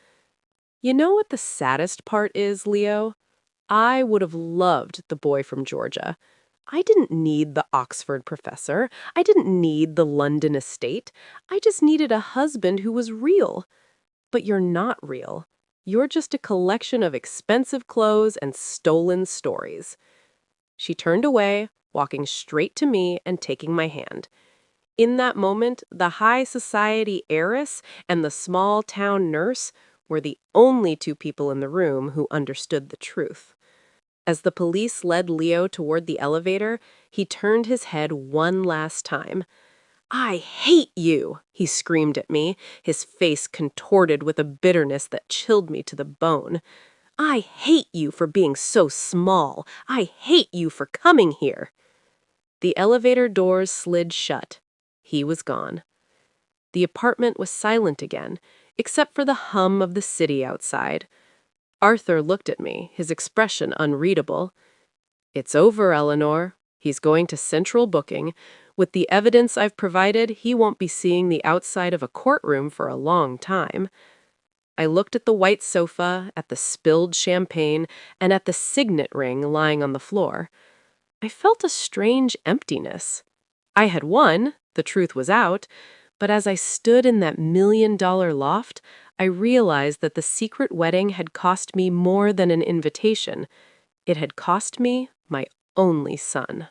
"You know what the saddest part is, Leo? I would have loved the boy from Georgia. I didn't need the Oxford professor. I didn't need the London estate. I just needed a husband who was real. But you're not real. You're just a collection of expensive clothes and stolen stories." She turned away, walking straight to me and taking my hand. In that moment, the high society heiress and the small town nurse were the only 2 people in the room who understood the truth. As the police led Leo toward the elevator, he turned his head one last time. "I hate you," he screamed at me, his face contorted with a bitterness that chilled me to the bone. "I hate you for being so small. I hate you for coming here." The elevator doors slid shut. He was gone. The apartment was silent again, except for the hum of the city outside. Arthur looked at me, his expression unreadable. "It's over, Eleanor. He's going to central booking. With the evidence I've provided, he won't be seeing the outside of a courtroom for a long time." I looked at the white sofa, at the spilled champagne, and at the signet ring lying on the floor. I felt a strange emptiness. I had won, the truth was out, but as I stood in that $1,000,000 loft, I realized that the secret wedding had cost me more than an invitation. It had cost me my only son.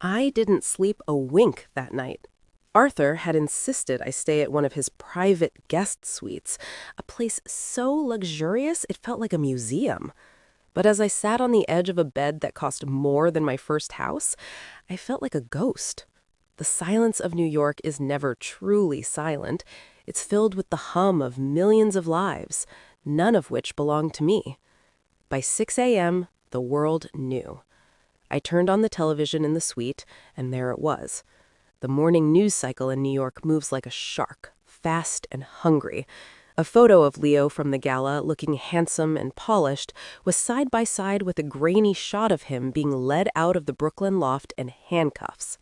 I didn't sleep a wink that night. Arthur had insisted I stay at one of his private guest suites, a place so luxurious it felt like a museum. But as I sat on the edge of a bed that cost more than my first house, I felt like a ghost. The silence of New York is never truly silent. It's filled with the hum of millions of lives, none of which belong to me. By 6 a.m., the world knew. I turned on the television in the suite, and there it was. The morning news cycle in New York moves like a shark, fast and hungry. A photo of Leo from the Gala, looking handsome and polished, was side by side with a grainy shot of him being led out of the Brooklyn loft in handcuffs.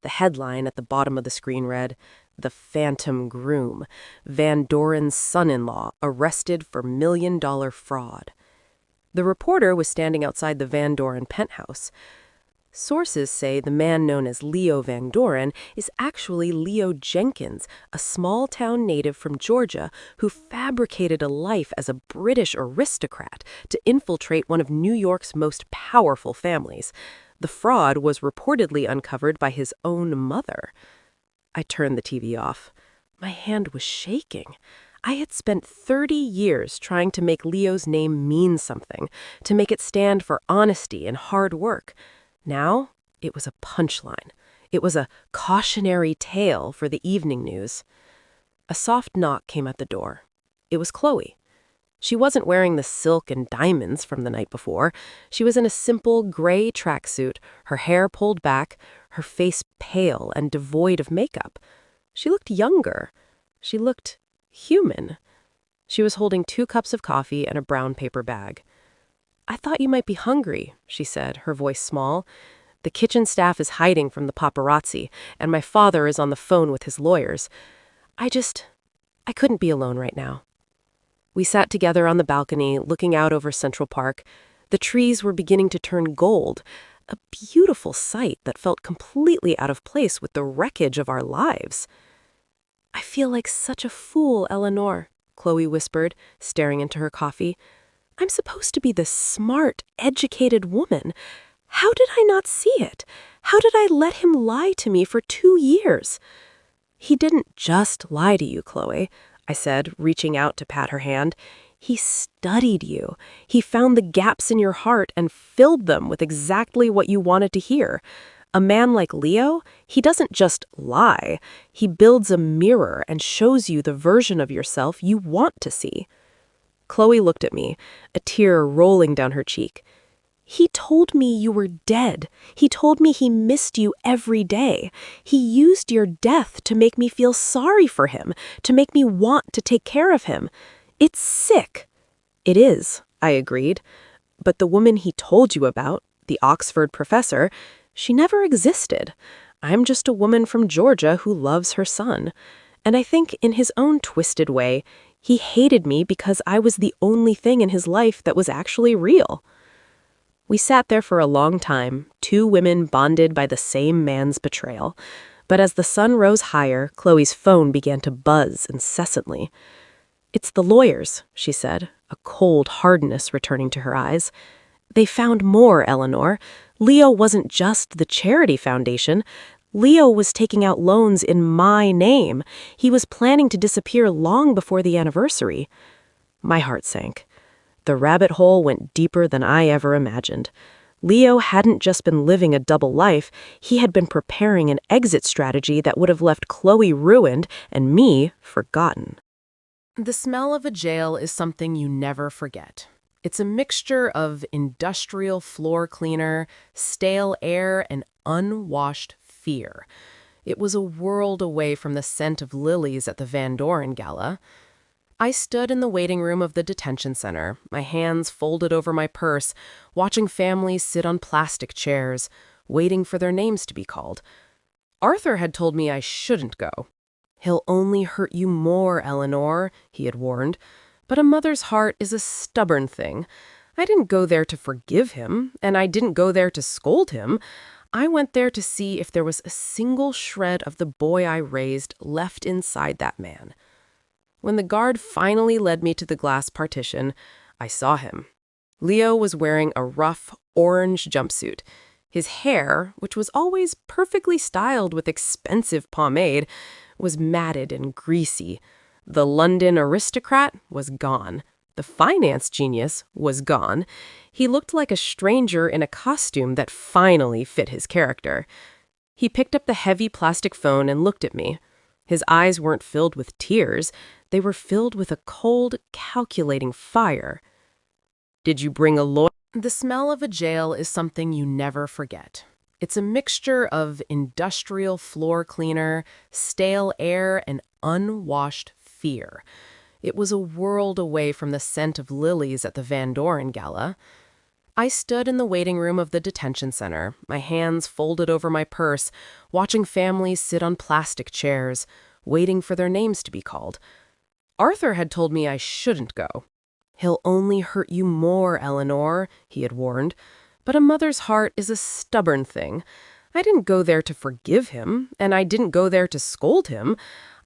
The headline at the bottom of the screen read, The phantom groom, Van Doren's son-in-law, arrested for million-dollar fraud. The reporter was standing outside the Van Doren penthouse. Sources say the man known as Leo Van Doren is actually Leo Jenkins, a small-town native from Georgia who fabricated a life as a British aristocrat to infiltrate one of New York's most powerful families. The fraud was reportedly uncovered by his own mother. I turned the TV off. My hand was shaking. I had spent 30 years trying to make Leo's name mean something, to make it stand for honesty and hard work. Now, it was a punchline. It was a cautionary tale for the evening news. A soft knock came at the door. It was Chloe. She wasn't wearing the silk and diamonds from the night before. She was in a simple gray tracksuit, her hair pulled back, her face pale and devoid of makeup. She looked younger. She looked human. She was holding 2 cups of coffee and a brown paper bag. "I thought you might be hungry," she said, her voice small. "The kitchen staff is hiding from the paparazzi, and my father is on the phone with his lawyers. I couldn't be alone right now." We sat together on the balcony, looking out over Central Park. The trees were beginning to turn gold, a beautiful sight that felt completely out of place with the wreckage of our lives. "I feel like such a fool, Eleanor," Chloe whispered, staring into her coffee. "I'm supposed to be this smart, educated woman. How did I not see it? How did I let him lie to me for 2 years?" "He didn't just lie to you, Chloe," I said, reaching out to pat her hand. "He studied you. He found the gaps in your heart and filled them with exactly what you wanted to hear. A man like Leo, he doesn't just lie. He builds a mirror and shows you the version of yourself you want to see." Chloe looked at me, a tear rolling down her cheek. "He told me you were dead. He told me he missed you every day. He used your death to make me feel sorry for him, to make me want to take care of him. It's sick." "It is," I agreed. "But the woman he told you about, the Oxford professor, she never existed. I'm just a woman from Georgia who loves her son. And I think, in his own twisted way, he hated me because I was the only thing in his life that was actually real." We sat there for a long time, 2 women bonded by the same man's betrayal. But as the sun rose higher, Chloe's phone began to buzz incessantly. "It's the lawyers," she said, a cold hardness returning to her eyes. "They found more, Eleanor. Leo wasn't just the charity foundation. Leo was taking out loans in my name. He was planning to disappear long before the anniversary." My heart sank. The rabbit hole went deeper than I ever imagined. Leo hadn't just been living a double life, he had been preparing an exit strategy that would have left Chloe ruined and me forgotten. The smell of a jail is something you never forget. It's a mixture of industrial floor cleaner, stale air, and unwashed fear. It was a world away from the scent of lilies at the Van Doren Gala. I stood in the waiting room of the detention center, my hands folded over my purse, watching families sit on plastic chairs, waiting for their names to be called. Arthur had told me I shouldn't go. "He'll only hurt you more, Eleanor," he had warned. But a mother's heart is a stubborn thing. I didn't go there to forgive him, and I didn't go there to scold him. I went there to see if there was a single shred of the boy I raised left inside that man. When the guard finally led me to the glass partition, I saw him. Leo was wearing a rough, orange jumpsuit. His hair, which was always perfectly styled with expensive pomade, was matted and greasy. The London aristocrat was gone. The finance genius was gone. He looked like a stranger in a costume that finally fit his character. He picked up the heavy plastic phone and looked at me. His eyes weren't filled with tears. They were filled with a cold, calculating fire. "Did you bring a lawyer?" The smell of a jail is something you never forget. It's a mixture of industrial floor cleaner, stale air, and unwashed fear. It was a world away from the scent of lilies at the Van Doren Gala. I stood in the waiting room of the detention center, my hands folded over my purse, watching families sit on plastic chairs, waiting for their names to be called. Arthur had told me I shouldn't go. "He'll only hurt you more, Eleanor," he had warned. But a mother's heart is a stubborn thing. I didn't go there to forgive him, and I didn't go there to scold him.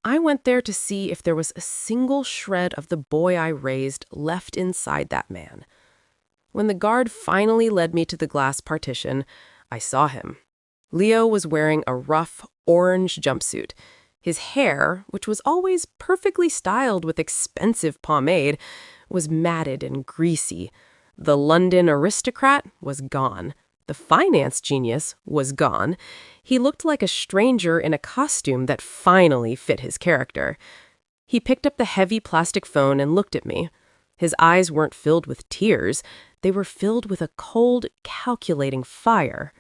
I went there to see if there was a single shred of the boy I raised left inside that man. When the guard finally led me to the glass partition, I saw him. Leo was wearing a rough, orange jumpsuit. His hair, which was always perfectly styled with expensive pomade, was matted and greasy. The London aristocrat was gone. The finance genius was gone. He looked like a stranger in a costume that finally fit his character. He picked up the heavy plastic phone and looked at me. His eyes weren't filled with tears. They were filled with a cold, calculating fire.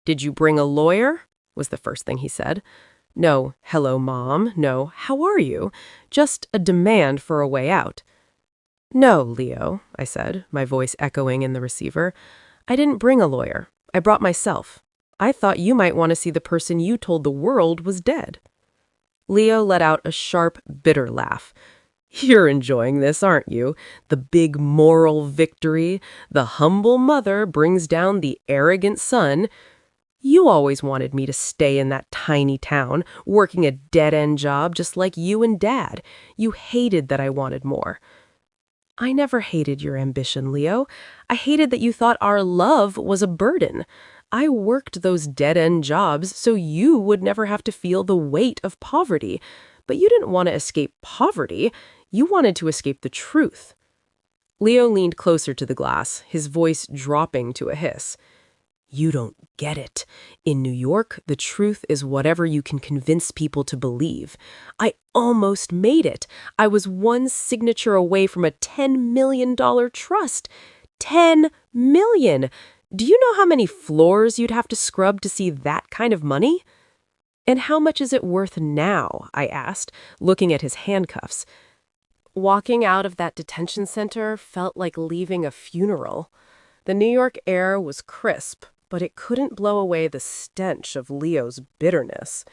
"Did you bring a lawyer?" was the first thing he said. No, "Hello, Mom." No, "How are you?" Just a demand for a way out. "No, Leo," I said, my voice echoing in the receiver. "I didn't bring a lawyer. I brought myself. I thought you might want to see the person you told the world was dead." Leo let out a sharp, bitter laugh. "You're enjoying this, aren't you? The big moral victory. The humble mother brings down the arrogant son. You always wanted me to stay in that tiny town, working a dead-end job just like you and Dad. You hated that I wanted more." "I never hated your ambition, Leo. I hated that you thought our love was a burden. I worked those dead-end jobs so you would never have to feel the weight of poverty. But you didn't want to escape poverty. You wanted to escape the truth." Leo leaned closer to the glass, his voice dropping to a hiss. "You don't get it. In New York, the truth is whatever you can convince people to believe. I almost made it. I was one signature away from a $10 million trust. $10 million! Do you know how many floors you'd have to scrub to see that kind of money?" "And how much is it worth now?" I asked, looking at his handcuffs. Walking out of that detention center felt like leaving a funeral. The New York air was crisp, but it couldn't blow away the stench of Leo's bitterness.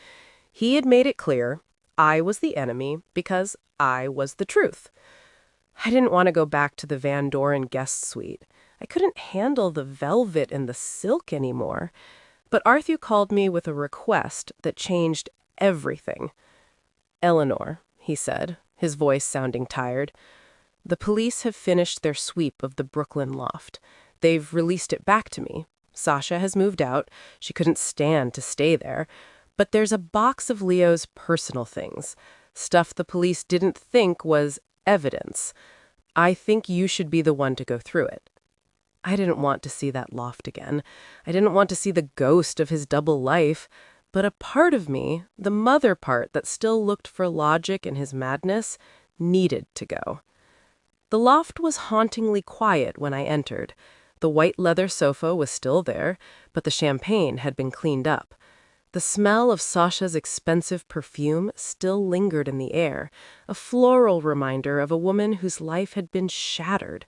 He had made it clear I was the enemy because I was the truth. I didn't want to go back to the Van Doren guest suite. I couldn't handle the velvet and the silk anymore. But Arthur called me with a request that changed everything. "Eleanor," he said, his voice sounding tired, "the police have finished their sweep of the Brooklyn loft. They've released it back to me. Sasha has moved out. She couldn't stand to stay there. But there's a box of Leo's personal things, stuff the police didn't think was evidence. I think you should be the one to go through it." I didn't want to see that loft again. I didn't want to see the ghost of his double life. But a part of me, the mother part that still looked for logic in his madness, needed to go. The loft was hauntingly quiet when I entered. The white leather sofa was still there, but the champagne had been cleaned up. The smell of Sasha's expensive perfume still lingered in the air, a floral reminder of a woman whose life had been shattered.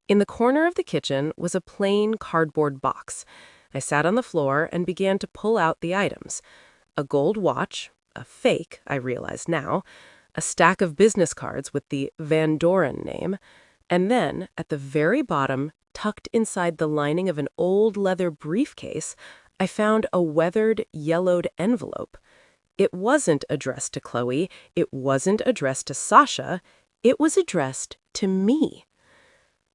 In the corner of the kitchen was a plain cardboard box. I sat on the floor and began to pull out the items. A gold watch, a fake, I realized now, a stack of business cards with the Van Doren name, and then, at the very bottom, tucked inside the lining of an old leather briefcase, I found a weathered, yellowed envelope. It wasn't addressed to Chloe. It wasn't addressed to Sasha. It was addressed to me.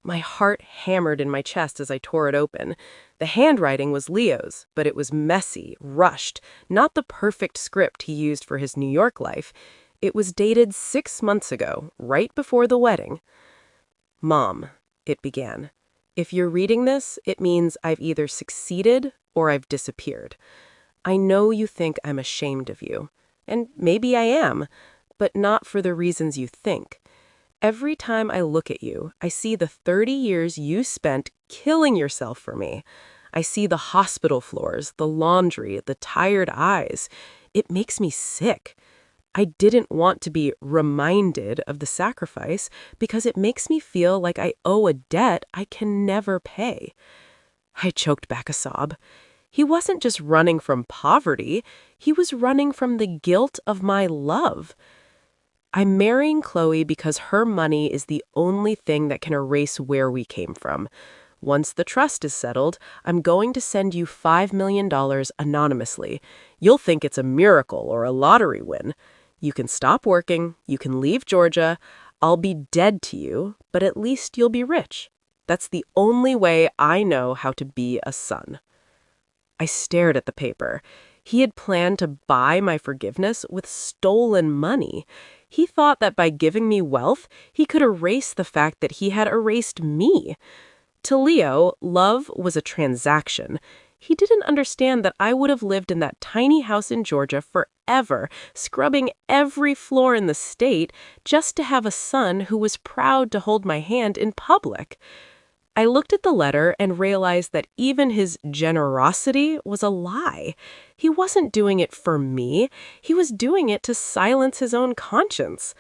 My heart hammered in my chest as I tore it open. The handwriting was Leo's, but it was messy, rushed, not the perfect script he used for his New York life. It was dated 6 months ago, right before the wedding. "Mom," it began, "if you're reading this, it means I've either succeeded or I've disappeared. I know you think I'm ashamed of you, and maybe I am, but not for the reasons you think. Every time I look at you, I see the 30 years you spent killing yourself for me. I see the hospital floors, the laundry, the tired eyes. It makes me sick. I didn't want to be reminded of the sacrifice because it makes me feel like I owe a debt I can never pay." I choked back a sob. He wasn't just running from poverty, he was running from the guilt of my love. I'm marrying Chloe because her money is the only thing that can erase where we came from. Once the trust is settled, I'm going to send you $5 million anonymously. You'll think it's a miracle or a lottery win. You can stop working, you can leave Georgia. I'll be dead to you, but at least you'll be rich. That's the only way I know how to be a son. I stared at the paper. He had planned to buy my forgiveness with stolen money. He thought that by giving me wealth, he could erase the fact that he had erased me. To Leo, love was a transaction. He didn't understand that I would have lived in that tiny house in Georgia forever, scrubbing every floor in the state, just to have a son who was proud to hold my hand in public. I looked at the letter and realized that even his generosity was a lie. He wasn't doing it for me. He was doing it to silence his own conscience.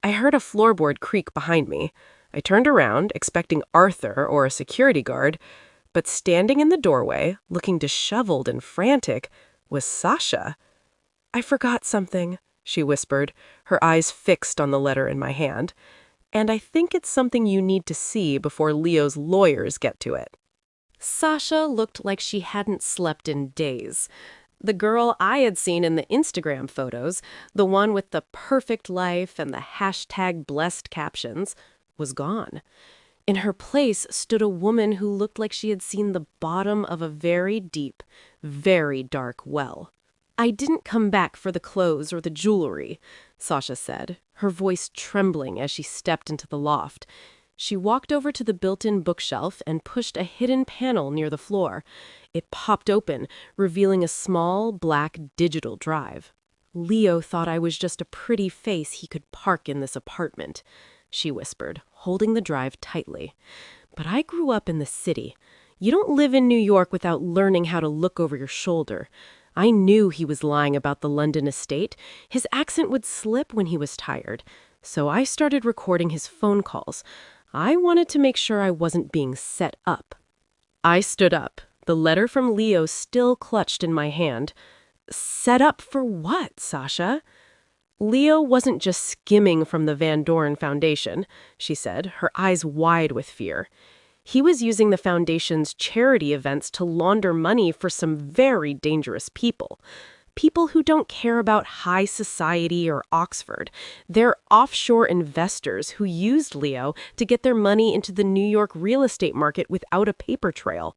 I heard a floorboard creak behind me. I turned around, expecting Arthur or a security guard, but standing in the doorway, looking disheveled and frantic, was Sasha. "I forgot something," she whispered, her eyes fixed on the letter in my hand. "And I think it's something you need to see before Leo's lawyers get to it." Sasha looked like she hadn't slept in days. The girl I had seen in the Instagram photos, the one with the perfect life and the #blessed captions, was gone. In her place stood a woman who looked like she had seen the bottom of a very deep, very dark well. "I didn't come back for the clothes or the jewelry," Sasha said, her voice trembling as she stepped into the loft. She walked over to the built-in bookshelf and pushed a hidden panel near the floor. It popped open, revealing a small, black digital drive. "Leo thought I was just a pretty face he could park in this apartment," she whispered, holding the drive tightly. "But I grew up in the city. You don't live in New York without learning how to look over your shoulder. I knew he was lying about the London estate. His accent would slip when he was tired. So I started recording his phone calls. I wanted to make sure I wasn't being set up." I stood up, the letter from Leo still clutched in my hand. "Set up for what, Sasha?" "Leo wasn't just skimming from the Van Doren Foundation," she said, her eyes wide with fear. "He was using the foundation's charity events to launder money for some very dangerous people. People who don't care about high society or Oxford. They're offshore investors who used Leo to get their money into the New York real estate market without a paper trail."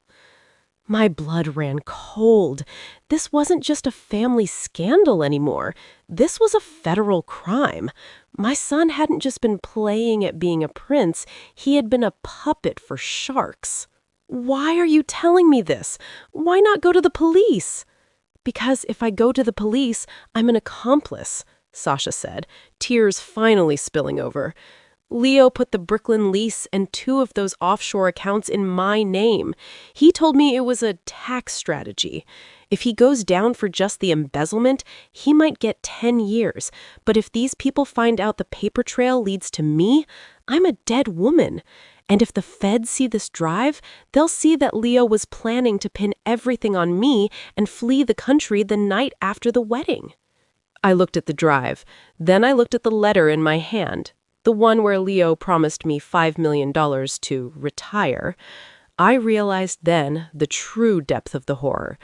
My blood ran cold. This wasn't just a family scandal anymore. This was a federal crime. My son hadn't just been playing at being a prince, he had been a puppet for sharks. "Why are you telling me this? Why not go to the police?" "Because if I go to the police, I'm an accomplice," Sasha said, tears finally spilling over. "Leo put the Brooklyn lease and 2 of those offshore accounts in my name. He told me it was a tax strategy. If he goes down for just the embezzlement, he might get 10 years. But if these people find out the paper trail leads to me, I'm a dead woman. And if the feds see this drive, they'll see that Leo was planning to pin everything on me and flee the country the night after the wedding." I looked at the drive. Then I looked at the letter in my hand, the one where Leo promised me $5 million to retire. I realized then the true depth of the horror.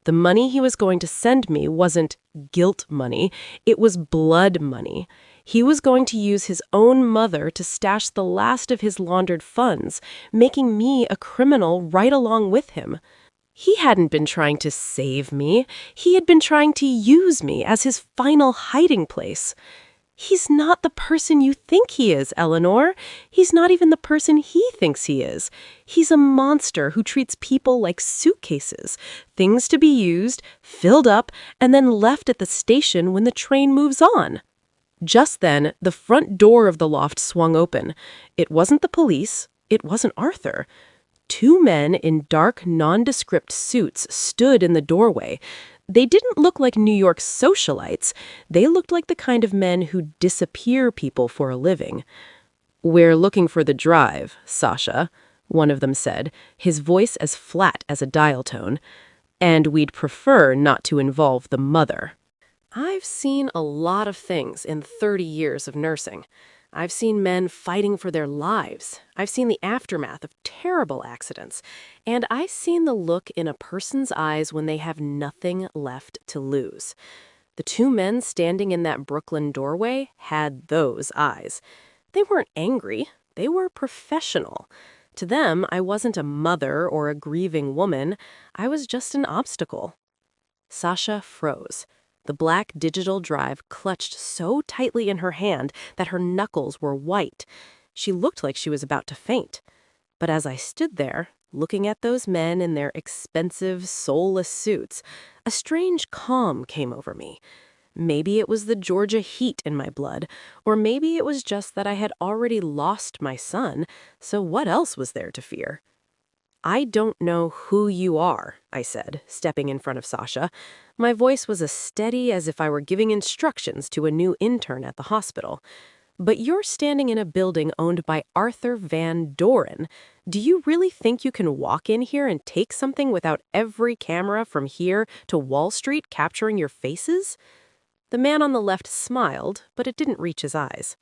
The money he was going to send me wasn't guilt money, it was blood money. He was going to use his own mother to stash the last of his laundered funds, making me a criminal right along with him. He hadn't been trying to save me. He had been trying to use me as his final hiding place. "He's not the person you think he is, Eleanor. He's not even the person he thinks he is. He's a monster who treats people like suitcases, things to be used, filled up, and then left at the station when the train moves on." Just then, the front door of the loft swung open. It wasn't the police. It wasn't Arthur. 2 men in dark, nondescript suits stood in the doorway. They didn't look like New York socialites. They looked like the kind of men who disappear people for a living. "We're looking for the drive, Sasha," one of them said, his voice as flat as a dial tone. and we'd prefer not to involve the mother. I've seen a lot of things in 30 years of nursing. I've seen men fighting for their lives. I've seen the aftermath of terrible accidents. And I've seen the look in a person's eyes when they have nothing left to lose. The two men standing in that Brooklyn doorway had those eyes. They weren't angry. They were professional. To them, I wasn't a mother or a grieving woman. I was just an obstacle. Sasha froze. The black digital drive clutched so tightly in her hand that her knuckles were white. She looked like she was about to faint. But as I stood there, looking at those men in their expensive, soulless suits, a strange calm came over me. Maybe it was the Georgia heat in my blood, or maybe it was just that I had already lost my son, so what else was there to fear? "I don't know who you are," I said, stepping in front of Sasha. My voice was as steady as if I were giving instructions to a new intern at the hospital. "But you're standing in a building owned by Arthur Van Doren. Do you really think you can walk in here and take something without every camera from here to Wall Street capturing your faces?" The man on the left smiled, but it didn't reach his eyes.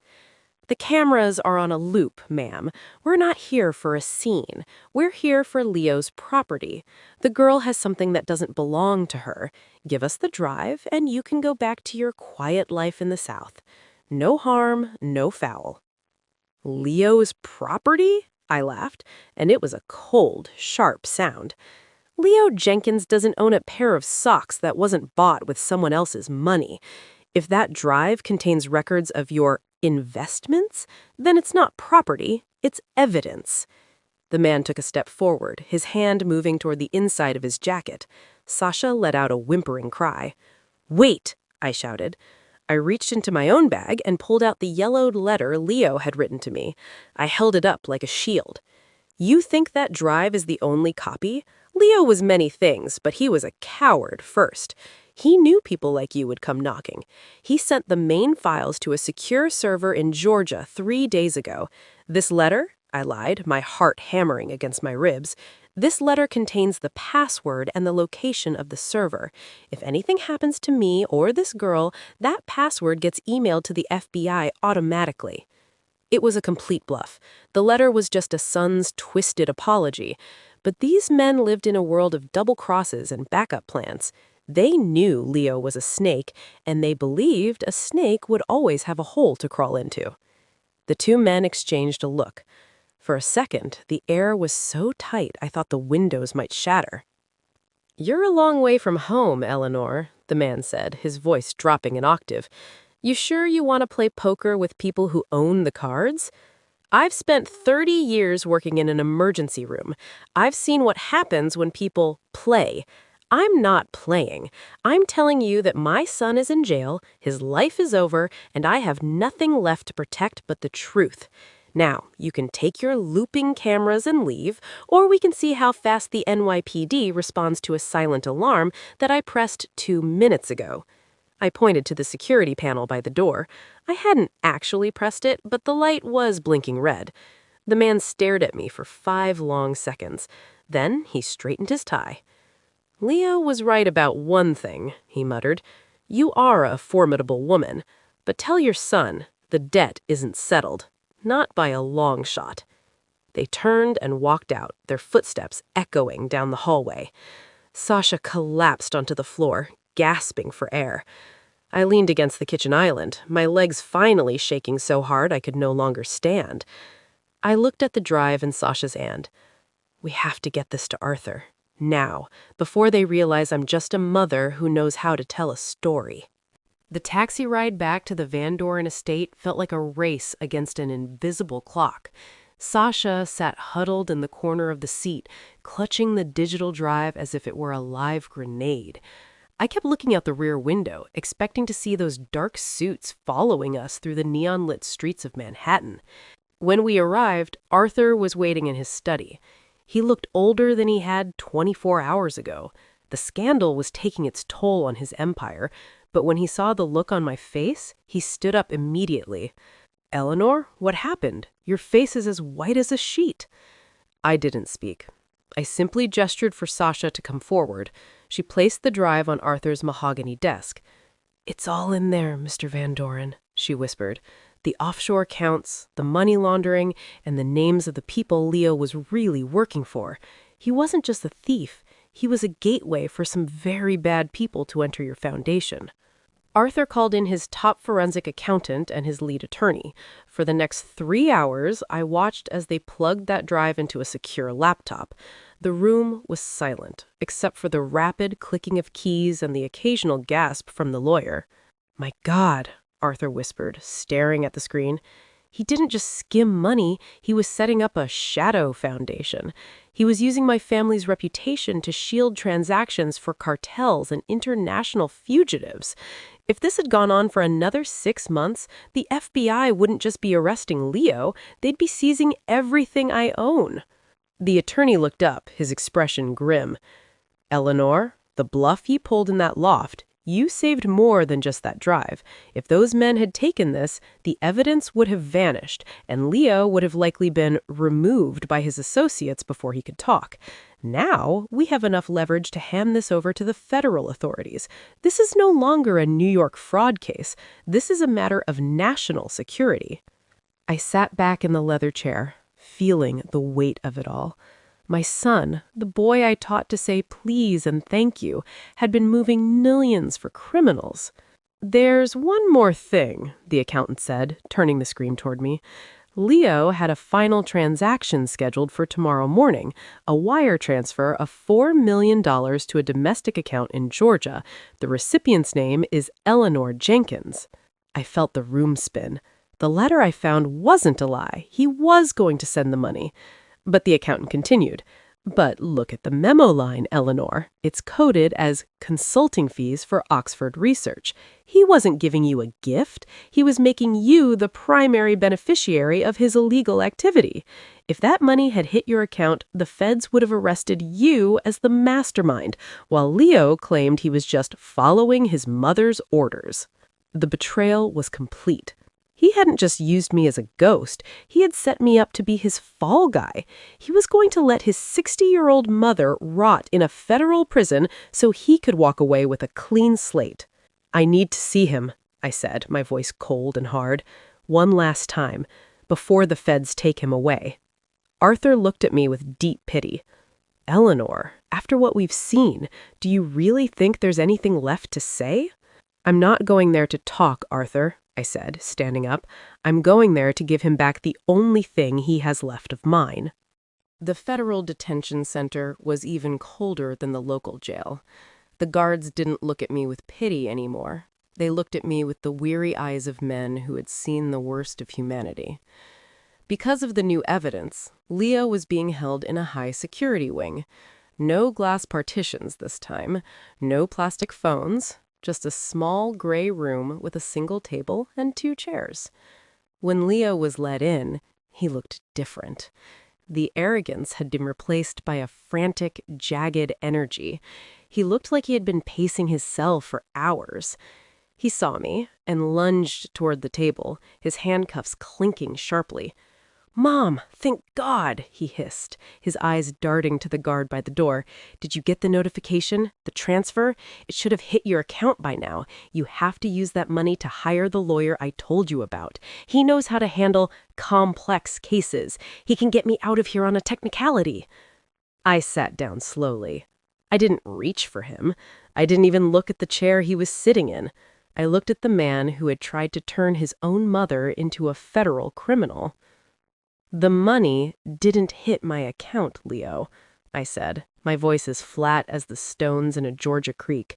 "The cameras are on a loop, ma'am. We're not here for a scene. We're here for Leo's property. The girl has something that doesn't belong to her. Give us the drive, and you can go back to your quiet life in the South. No harm, no foul." "Leo's property?" I laughed, and it was a cold, sharp sound. Leo Jenkins doesn't own a pair of socks that wasn't bought with someone else's money. If that drive contains records of your investments, then it's not property, it's evidence. The man took a step forward, his hand moving toward the inside of his jacket. Sasha let out a whimpering cry. "Wait!" I shouted. I reached into my own bag and pulled out the yellowed letter Leo had written to me. I held it up like a shield. "You think that drive is the only copy? Leo was many things, but he was a coward first. He knew people like you would come knocking. He sent the main files to a secure server in Georgia 3 days ago. This letter," I lied, my heart hammering against my ribs, "this letter contains the password and the location of the server. If anything happens to me or this girl, that password gets emailed to the FBI automatically." It was a complete bluff. The letter was just a son's twisted apology. But these men lived in a world of double crosses and backup plans. They knew Leo was a snake, and they believed a snake would always have a hole to crawl into. The two men exchanged a look. For a second, the air was so tight I thought the windows might shatter. "You're a long way from home, Eleanor," the man said, his voice dropping an octave. "You sure you want to play poker with people who own the cards? I've spent 30 years working in an emergency room. I've seen what happens when people play. I'm not playing. I'm telling you that my son is in jail, his life is over, and I have nothing left to protect but the truth. Now, you can take your looping cameras and leave, or we can see how fast the NYPD responds to a silent alarm that I pressed 2 minutes ago." I pointed to the security panel by the door. I hadn't actually pressed it, but the light was blinking red. The man stared at me for 5 long seconds. Then he straightened his tie. "Leo was right about one thing," he muttered. "You are a formidable woman. But tell your son, the debt isn't settled. Not by a long shot." They turned and walked out, their footsteps echoing down the hallway. Sasha collapsed onto the floor, gasping for air. I leaned against the kitchen island, my legs finally shaking so hard I could no longer stand. I looked at the drive in Sasha's hand. "We have to get this to Arthur. Now, before they realize I'm just a mother who knows how to tell a story." The taxi ride back to the Van Doren estate felt like a race against an invisible clock. Sasha sat huddled in the corner of the seat, clutching the digital drive as if it were a live grenade. I kept looking out the rear window, expecting to see those dark suits following us through the neon-lit streets of Manhattan. When we arrived, Arthur was waiting in his study. He looked older than he had 24 hours ago. The scandal was taking its toll on his empire, but when he saw the look on my face, he stood up immediately. "Eleanor, what happened? Your face is as white as a sheet." I didn't speak. I simply gestured for Sasha to come forward. She placed the drive on Arthur's mahogany desk. "It's all in there, Mr. Van Doren," she whispered. "The offshore accounts, the money laundering, and the names of the people Leo was really working for. He wasn't just a thief. He was a gateway for some very bad people to enter your foundation." Arthur called in his top forensic accountant and his lead attorney. For the next 3 hours, I watched as they plugged that drive into a secure laptop. The room was silent, except for the rapid clicking of keys and the occasional gasp from the lawyer. "My God," Arthur whispered, staring at the screen. "He didn't just skim money, he was setting up a shadow foundation. He was using my family's reputation to shield transactions for cartels and international fugitives. If this had gone on for another 6 months, the FBI wouldn't just be arresting Leo, they'd be seizing everything I own." The attorney looked up, his expression grim. "Eleanor, the bluff you pulled in that loft, you saved more than just that drive. If those men had taken this, the evidence would have vanished, and Leo would have likely been removed by his associates before he could talk. Now, we have enough leverage to hand this over to the federal authorities. This is no longer a New York fraud case. This is a matter of national security." I sat back in the leather chair, feeling the weight of it all. My son, the boy I taught to say please and thank you, had been moving millions for criminals. "There's one more thing," the accountant said, turning the screen toward me. "Leo had a final transaction scheduled for tomorrow morning, a wire transfer of $4 million to a domestic account in Georgia. The recipient's name is Eleanor Jenkins." I felt the room spin. The letter I found wasn't a lie. He was going to send the money. But the accountant continued. "But look at the memo line, Eleanor. It's coded as consulting fees for Oxford research. He wasn't giving you a gift. He was making you the primary beneficiary of his illegal activity. If that money had hit your account, the feds would have arrested you as the mastermind, while Leo claimed he was just following his mother's orders." The betrayal was complete. He hadn't just used me as a ghost. He had set me up to be his fall guy. He was going to let his 60-year-old mother rot in a federal prison so he could walk away with a clean slate. "I need to see him," I said, my voice cold and hard. "One last time, before the feds take him away." Arthur looked at me with deep pity. "Eleanor, after what we've seen, do you really think there's anything left to say?" "I'm not going there to talk, Arthur," I said, standing up. "I'm going there to give him back the only thing he has left of mine." The federal detention center was even colder than the local jail. The guards didn't look at me with pity anymore. They looked at me with the weary eyes of men who had seen the worst of humanity. Because of the new evidence, Leo was being held in a high-security wing. No glass partitions this time, no plastic phones, just a small gray room with a single table and 2 chairs. When Leo was let in, he looked different. The arrogance had been replaced by a frantic, jagged energy. He looked like he had been pacing his cell for hours. He saw me and lunged toward the table, his handcuffs clinking sharply. "Mom, thank God," he hissed, his eyes darting to the guard by the door. "Did you get the notification? The transfer? It should have hit your account by now. You have to use that money to hire the lawyer I told you about. He knows how to handle complex cases. He can get me out of here on a technicality." I sat down slowly. I didn't reach for him. I didn't even look at the chair he was sitting in. I looked at the man who had tried to turn his own mother into a federal criminal. "The money didn't hit my account, Leo," I said, my voice as flat as the stones in a Georgia creek.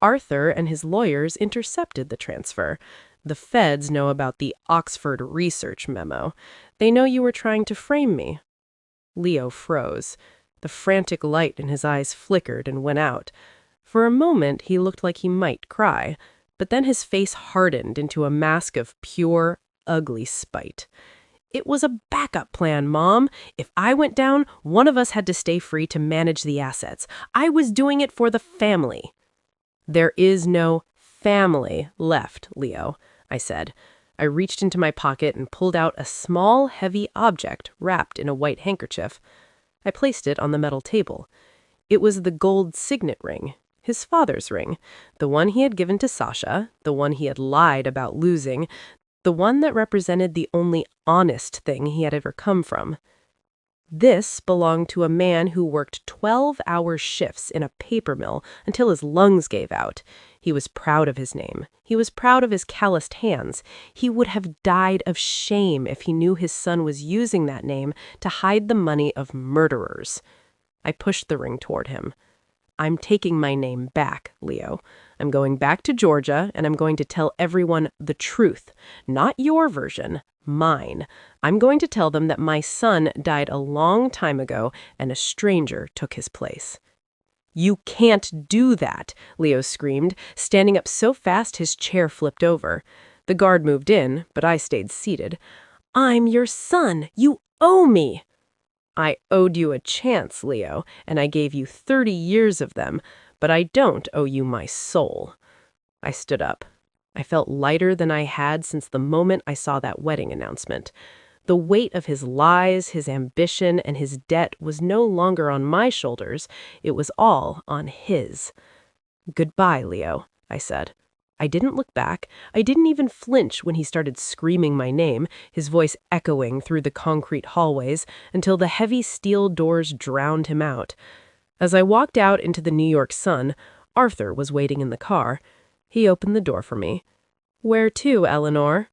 "Arthur and his lawyers intercepted the transfer. The feds know about the Oxford research memo. They know you were trying to frame me." Leo froze. The frantic light in his eyes flickered and went out. For a moment, he looked like he might cry, but then his face hardened into a mask of pure, ugly spite. "It was a backup plan, Mom. If I went down, one of us had to stay free to manage the assets. I was doing it for the family." "There is no family left, Leo," I said. I reached into my pocket and pulled out a small, heavy object wrapped in a white handkerchief. I placed it on the metal table. It was the gold signet ring, his father's ring, the one he had given to Sasha, the one he had lied about losing, the one that represented the only honest thing he had ever come from. This belonged to a man who worked 12-hour shifts in a paper mill until his lungs gave out. He was proud of his name. He was proud of his calloused hands. He would have died of shame if he knew his son was using that name to hide the money of murderers. I pushed the ring toward him. I'm taking my name back, Leo. I'm going back to Georgia, and I'm going to tell everyone the truth. Not your version, mine. I'm going to tell them that my son died a long time ago, and a stranger took his place. You can't do that, Leo screamed, standing up so fast his chair flipped over. The guard moved in, but I stayed seated. I'm your son. You owe me. I owed you a chance, Leo, and I gave you 30 years of them, but I don't owe you my soul. I stood up. I felt lighter than I had since the moment I saw that wedding announcement. The weight of his lies, his ambition, and his debt was no longer on my shoulders. It was all on his. Goodbye, Leo, I said. I didn't look back. I didn't even flinch when he started screaming my name, his voice echoing through the concrete hallways until the heavy steel doors drowned him out. As I walked out into the New York sun, Arthur was waiting in the car. He opened the door for me. Where to, Eleanor?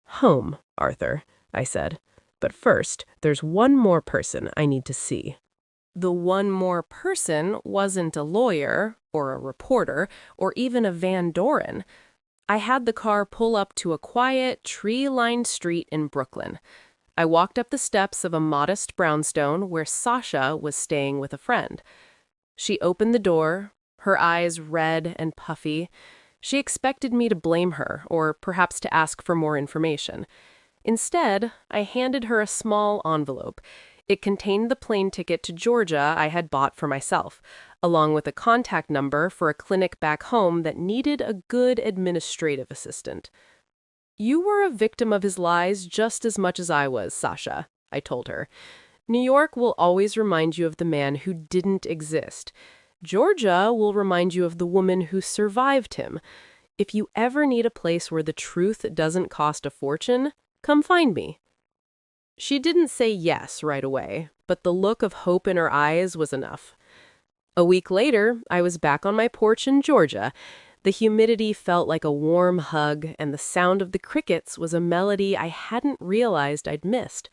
Home, Arthur, I said. But first, there's one more person I need to see. The one more person wasn't a lawyer, or a reporter, or even a Van Doren. I had the car pull up to a quiet, tree-lined street in Brooklyn. I walked up the steps of a modest brownstone where Sasha was staying with a friend. She opened the door, her eyes red and puffy. She expected me to blame her, or perhaps to ask for more information. Instead, I handed her a small envelope. It contained the plane ticket to Georgia I had bought for myself, along with a contact number for a clinic back home that needed a good administrative assistant. You were a victim of his lies just as much as I was, Sasha, I told her. New York will always remind you of the man who didn't exist. Georgia will remind you of the woman who survived him. If you ever need a place where the truth doesn't cost a fortune, come find me. She didn't say yes right away, but the look of hope in her eyes was enough. A week later, I was back on my porch in Georgia. The humidity felt like a warm hug, and the sound of the crickets was a melody I hadn't realized I'd missed.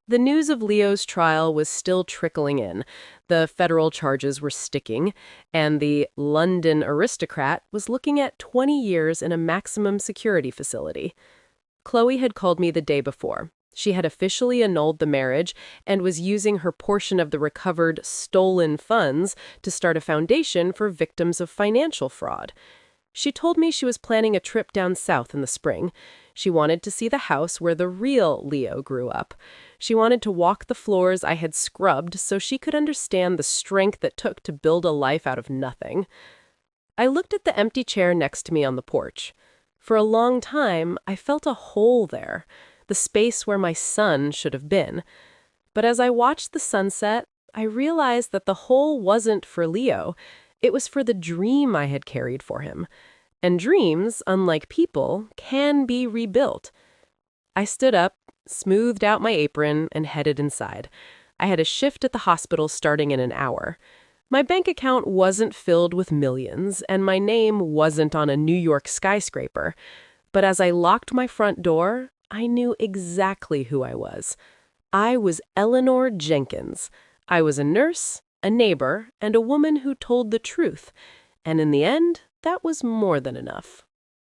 The news of Leo's trial was still trickling in. The federal charges were sticking, and the London aristocrat was looking at 20 years in a maximum security facility. Chloe had called me the day before. She had officially annulled the marriage and was using her portion of the recovered stolen funds to start a foundation for victims of financial fraud. She told me she was planning a trip down south in the spring. She wanted to see the house where the real Leo grew up. She wanted to walk the floors I had scrubbed so she could understand the strength it took to build a life out of nothing. I looked at the empty chair next to me on the porch. For a long time, I felt a hole there, the space where my son should have been. But as I watched the sunset, I realized that the hole wasn't for Leo. It was for the dream I had carried for him. And dreams, unlike people, can be rebuilt. I stood up, smoothed out my apron, and headed inside. I had a shift at the hospital starting in an hour. My bank account wasn't filled with millions, and my name wasn't on a New York skyscraper. But as I locked my front door, I knew exactly who I was. I was Eleanor Jenkins. I was a nurse, a neighbor, and a woman who told the truth. And in the end, that was more than enough.